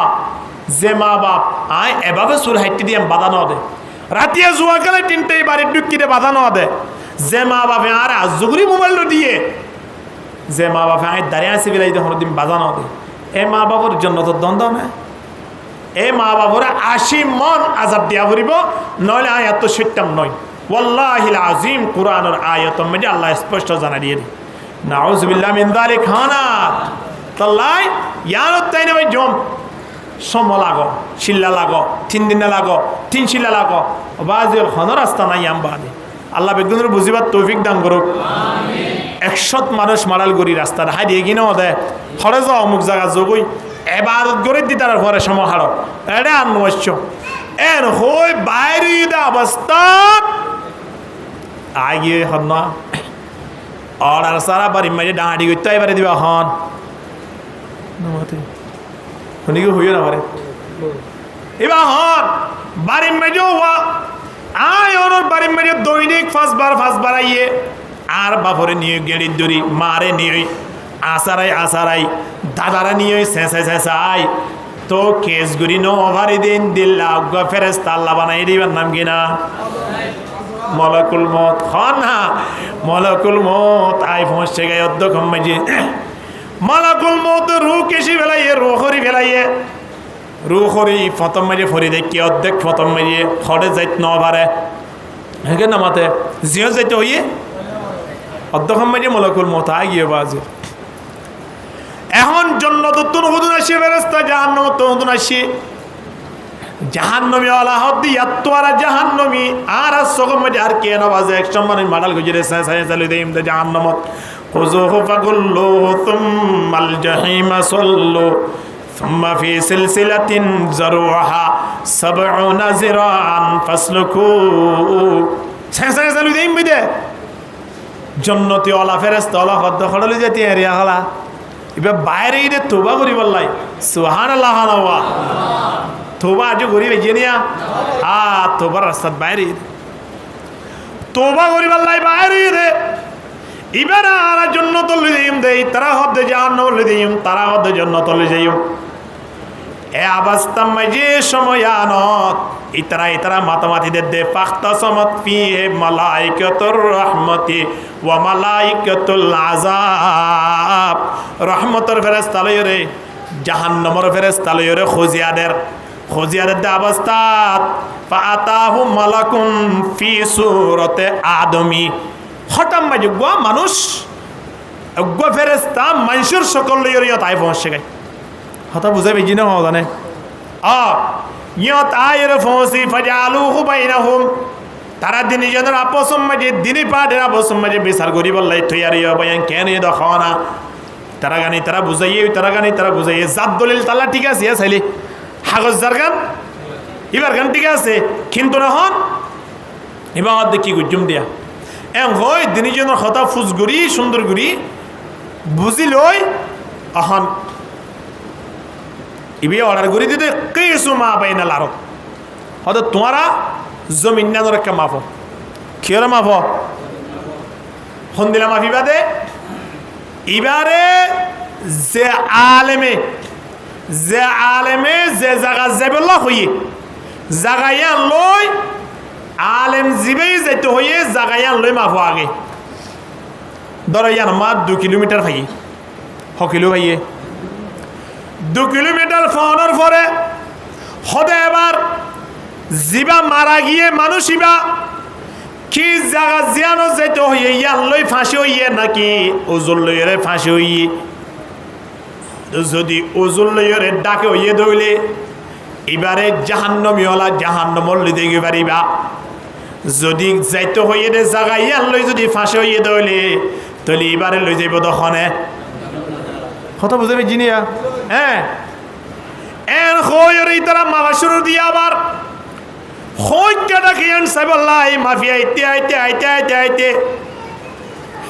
যে মা বাপ আয় এভাবে সুর হাইটি দিয়ে বাধা ন দে রাতিয়া জুয়া গেলে তিনটেই বাড়ির ডুকিতে বাধা ন দে যে মা বাপে আর আজগুরি মোবাইল দিয়ে যে মা বাপে আয় দাঁড়িয়ে আসি বেলাই হর দিন বাধা ন দে এ মা বাবার জন্নত দ্বন্দ্ব না এ মা বাবরা 80 মন আযাব দিয়া পড়িব নইলে আয়াত তো সত্যম নয় ওয়াল্লাহিল আযীম কোরআনের আয়াতের মধ্যে আল্লাহ স্পষ্ট জানা দিয়ে নাউযুবিল্লাহ মিন যালিক হানাত তল্লাই ইয়ানত তাই না ভাই জম সম লাগো শিল্লা লাগো 3 দিন লাগো 3 শিল্লা লাগো বাজিল খন রাস্তা নাই আমবাদে আল্লাহ বেগুনের বুঝিবার তৌফিক দান করুক আমিন 100 মানুষ মারাল গরি রাস্তা হাই দিয়ে কিনা দে খরচ অমুক জায়গা যোগই এবাদত করে দি তার পরে সম হাড় এটা আনবশ্য এর হই বাইরে অবস্থা আগে হন না অর্ডার সারা বাড়ি মাঝে ডাঁড়ি করতে এবারে দিবা হন শুনি কি হইও না পারে এবার হন বাড়ির মেজো হওয়া আয় ওর বাড়ির মেজে দৈনিক 5 বার আইয়ে আর বাপরে নিয়ে গেড়ির দড়ি মারে নিয়ে আসারাই দাদারা নিয়ে শেষাই তো কেস গুড়ি নো ওভারি দিন দিল্লা ফেরেস্তা আল্লাহ বানাই দিবার নাম কিনা মলাকুল মত খন না মলাকুল মত আই পৌঁছে গায়ে অধ্যক্ষ মাঝে মলাকুল মত রুহ কেসি ফেলাইয়ে রুহরি ফেলাইয়ে রুহরি প্রথম মাঝে ফরি দেখি অর্ধেক প্রথম মাঝে খড়ে যাইত ন পারে হেগে নামাতে জিও যাইতে হইয়ে অর্ধক্ষ মাঝে মলাকুল মত আগিয়ে বাজে এখন জন্নত তুন হুদুন আসি ফেরেস্তা জাহান্নাম তুন হুদুন আসি জাহান্নমী আলা হদ্দি ইয়াত্তুয়ারা জাহান্নমী আর সকম মাঝে আর কে নবাজে এক সম্মানের মাডাল গুজরে সাই চালু দেইম দে জাহান্নামত খুযুহু ফাগুল্লুহু সুম্মাল জাহিমা সাল্লু সুম্মা ফি সিলসিলাতিন যারুহা 70 জিরাআন ফাসলুকু সাই চালু দেইম বিদে জান্নাতি ওয়ালা ফেরেশতা ওয়ালা হদ্দ খড়লি যেতে এরিয়া হলা ইবে বাইরে ইদে তওবা করি বললাই সুবহানাল্লাহ ওয়া তোবা আজ গরিব এগিয়ে তোবার রাস্তার বাইরে তোবা গরিব আল্লাহ বাইরে রে এবার আর জন্য তল্লি দিম দেই তারা হদ্দে জাহান্নাম লই দিম তারা হদ্দে জন্য তল্লি যাইম এ অবস্থা মাঝে সময়নত ইতরা মাতামাতি দে ফাখতা সমত ফি মালাইকাতুর রাহমাতি ওয়া মালাইকাতুল আযাব রহমতের ফেরেশতা লই রে জাহান্নামের ফেরেশতা লই রে খোঁজিয়াদের অবস্থাত ফাতাহু মালাকুন ফি সূরাতে আদমি হঠাৎ মাঝে গোয়া মানুষ গোয়া ফেরেশতা মানুষের সকল লইয়া তাই পৌঁছে গায় হঠাৎ বুঝে বেজি না হওয়া জানে ইয়ত আয়ের পৌঁছি ফাজালুহু বাইনাহুম তারা দিন জনের আপসম মাঝে দিনই পাঠের আপসম মাঝে বিচার করি বললাই থইয়ারিয়া বয়ান কেন দেখাও না তারা গানি তারা বুঝাইয়ে জাত দলিল তালা ঠিক আছে চাইলে হাগজ যার গান এবার গান ঠিক আছে কিন্তু না হন এবার দেখি গুজুম দিয়া এম হয় দিনী জনের হতা ফুজ গুড়ি সুন্দর গুড়ি বুঝি লই অহন ইবে অর্ডার করি দিতে কেসু মা বাইনা লারত হয়তো তোমারা জমিন না একটা মাফ কিয়রে মাফ হন্দিলা মাফি বাদে এবারে যে আলেমে যে জায়গা যাবেল্লা হইয়ে জাগাইয়া লই আলেম জিবেই যাইতে হইয়ে জাগাইয়া লই মাফ আগে ধরো ইয়ান মা 2 কিলোমিটার থাকি হকিলো ভাইয়ে 2 কিলোমিটার ফাওয়ানোর পরে হদে এবার জিবা মারা গিয়ে মানুষ ইবা কি জায়গা জিয়ানো যাইতে হইয়ে ইয়ান লই ফাঁসি হইয়ে নাকি ওজল লইরে ফাঁসি হইয়ে যদি ওজল লইরে ডাকে হইয়ে দইলে এবারে জাহান্নমীওয়ালা জাহান্নমর লই দেখে পারিবা যদি যাইতে হইয়ে দে জায়গা ইয়ান লই যদি ফাঁসি হইয়ে দইলে তাহলে এবারে লই যাইব দখনে কথা বুঝাবে জিনিয়া হ্যাঁ এর হইরে তারা মালা শুরু দিয়ে আবার হইটা কিয়ান সাইবাল্লাহ মাফিয়া আইতে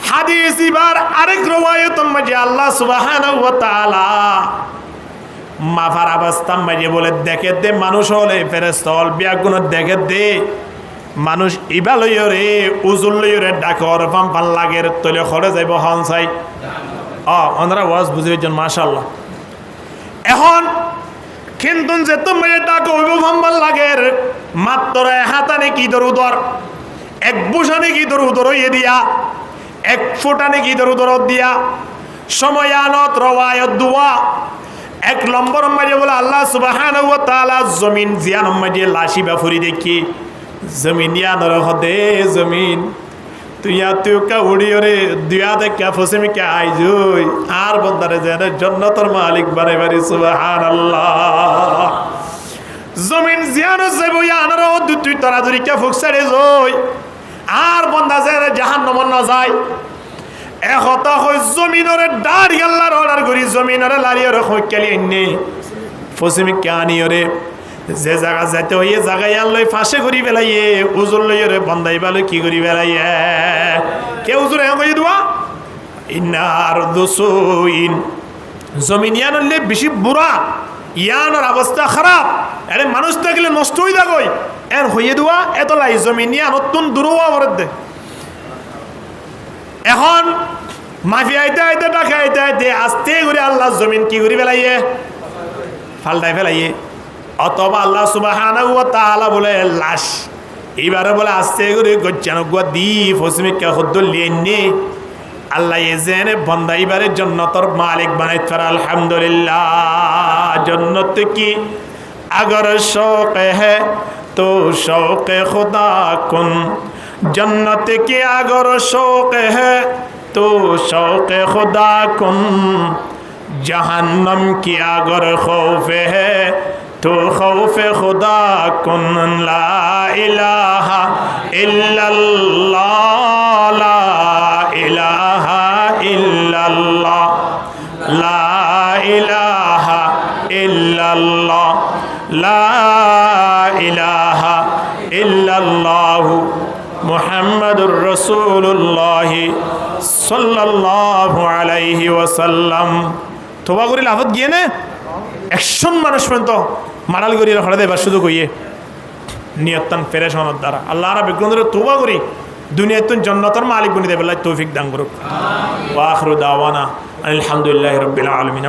হাদিস ইবার আরেক রওয়ায়াত মাঝে আল্লাহ সুবহানাহু ওয়া তাআলা মাফার অবস্থা মাঝে বলে দেখে দে মানুষ হলে ফেরেশতা হল বিয়াগুন দেখে দে মানুষ ইবা লইরে উজুল লইরে ডাকর পাম্পাল লাগের তলে খড়ে যাইব হন চাই ওনারা ওয়াজ বুঝিবেন মাশাআল্লাহ এখন কিন্তু যে তুমি ডাক হইব পাম্পাল লাগের মাত্র হাতানে কি দরুদর এক বুঝানে কি দরুদর হইয়ে দিয়া এক ফোটানে কি দরুদর দিয়া সময়নত রওয়ায়াত দুয়া এক নম্বর মাঝে বলে আল্লাহ সুবহানাহু ওয়া তাআলা জমিন জিয়ান মাঝে লাশি বাফুরি দেখি জমিন ইয়ানর হদে জমিন তুই কা উড়িয়রে দুয়া দেখা ফসিমি কে আইজুই আর বন্দারে যেন জান্নাতের মালিক বানাই বাড়ি সুবহানাল্লাহ জমিন জিয়ানো যাইবো ইয়ানার তুই তাড়াতাড়ি কে ফুকসারে জই আর বন্দা যেন জাহান্নামে না যায় একতা হই জমিনরে দাঁড়ি আল্লাহর অর্ডার করি জমিনরে লারিয়রে হই কেলি এনে ফসিমি কে আনিয়রে যে জায়গা যাইতে হইয়ে জায়গায় আনলই ফাঁসে করি বেলাইয়ে উজুর লইরে বন্দাই বালো কি করি বেলাইয়ে কে উজুর হ্যাঁ কই দেওয়া ইন্নার দুসুইন জমিন ইয়ান হলে বেশি বুড়া ইয়ানোর অবস্থা খারাপ আরে মানুষ থাকলে নষ্ট হয়ে যাগই এর হইয়ে দেওয়া এত লাই জমিন ইয়ান নতুন দূরও অবরোধ দে এখন মাফি আইতে আইতে ডাকে আইতে আইতে আস্তে করে আল্লাহ জমিন কি করি বেলাইয়ে ফাল্টাই ফেলাইয়ে অথবা আল্লাহ সুবহানাহু ওয়া তাআলা বলে লাশ এইবারে বলে আস্তে করে গজ্জানগুয়া দি ফসমিকা হদ্দুল লিয়েননি আল্লাহ এজেনে বন্দা এইবারে জান্নাতের মালিক বানাই তার আলহামদুলিল্লাহ जन्नत की अगर शौक़ है तो शौक़ खुदा कुन जन्नत की अगर शौक़ है तो शौक़ खुदा कुन जहन्नम की अगर खौफ है तो खौफ खुदा कुन ला इलाहा इल्लल्लाह ला इलाहा इल्लल्लाह ला इलाहा इल्लल्लाह ला इलाहा इल्लल्लाह मुहम्मदुर रसूलुल्लाह सल्लल्लाहु अलैहि वसल्लम तोबा करी लाफत गিয়ে না 100 মানুষ পর্যন্ত মারাল করি রাখা দেবা শুধু কইয়ে নিয়তন ফেরেশানোর দ্বারা আল্লাহ রাব্বুল আলামিন তওবা করি দুনিয়াতুন জান্নাতের মালিক বনি দেবে আল্লাহ তৌফিক দান করুক ওয়া আখিরু দাওয়ানা আলহামদুলিল্লাহি রাব্বিল আলামিন।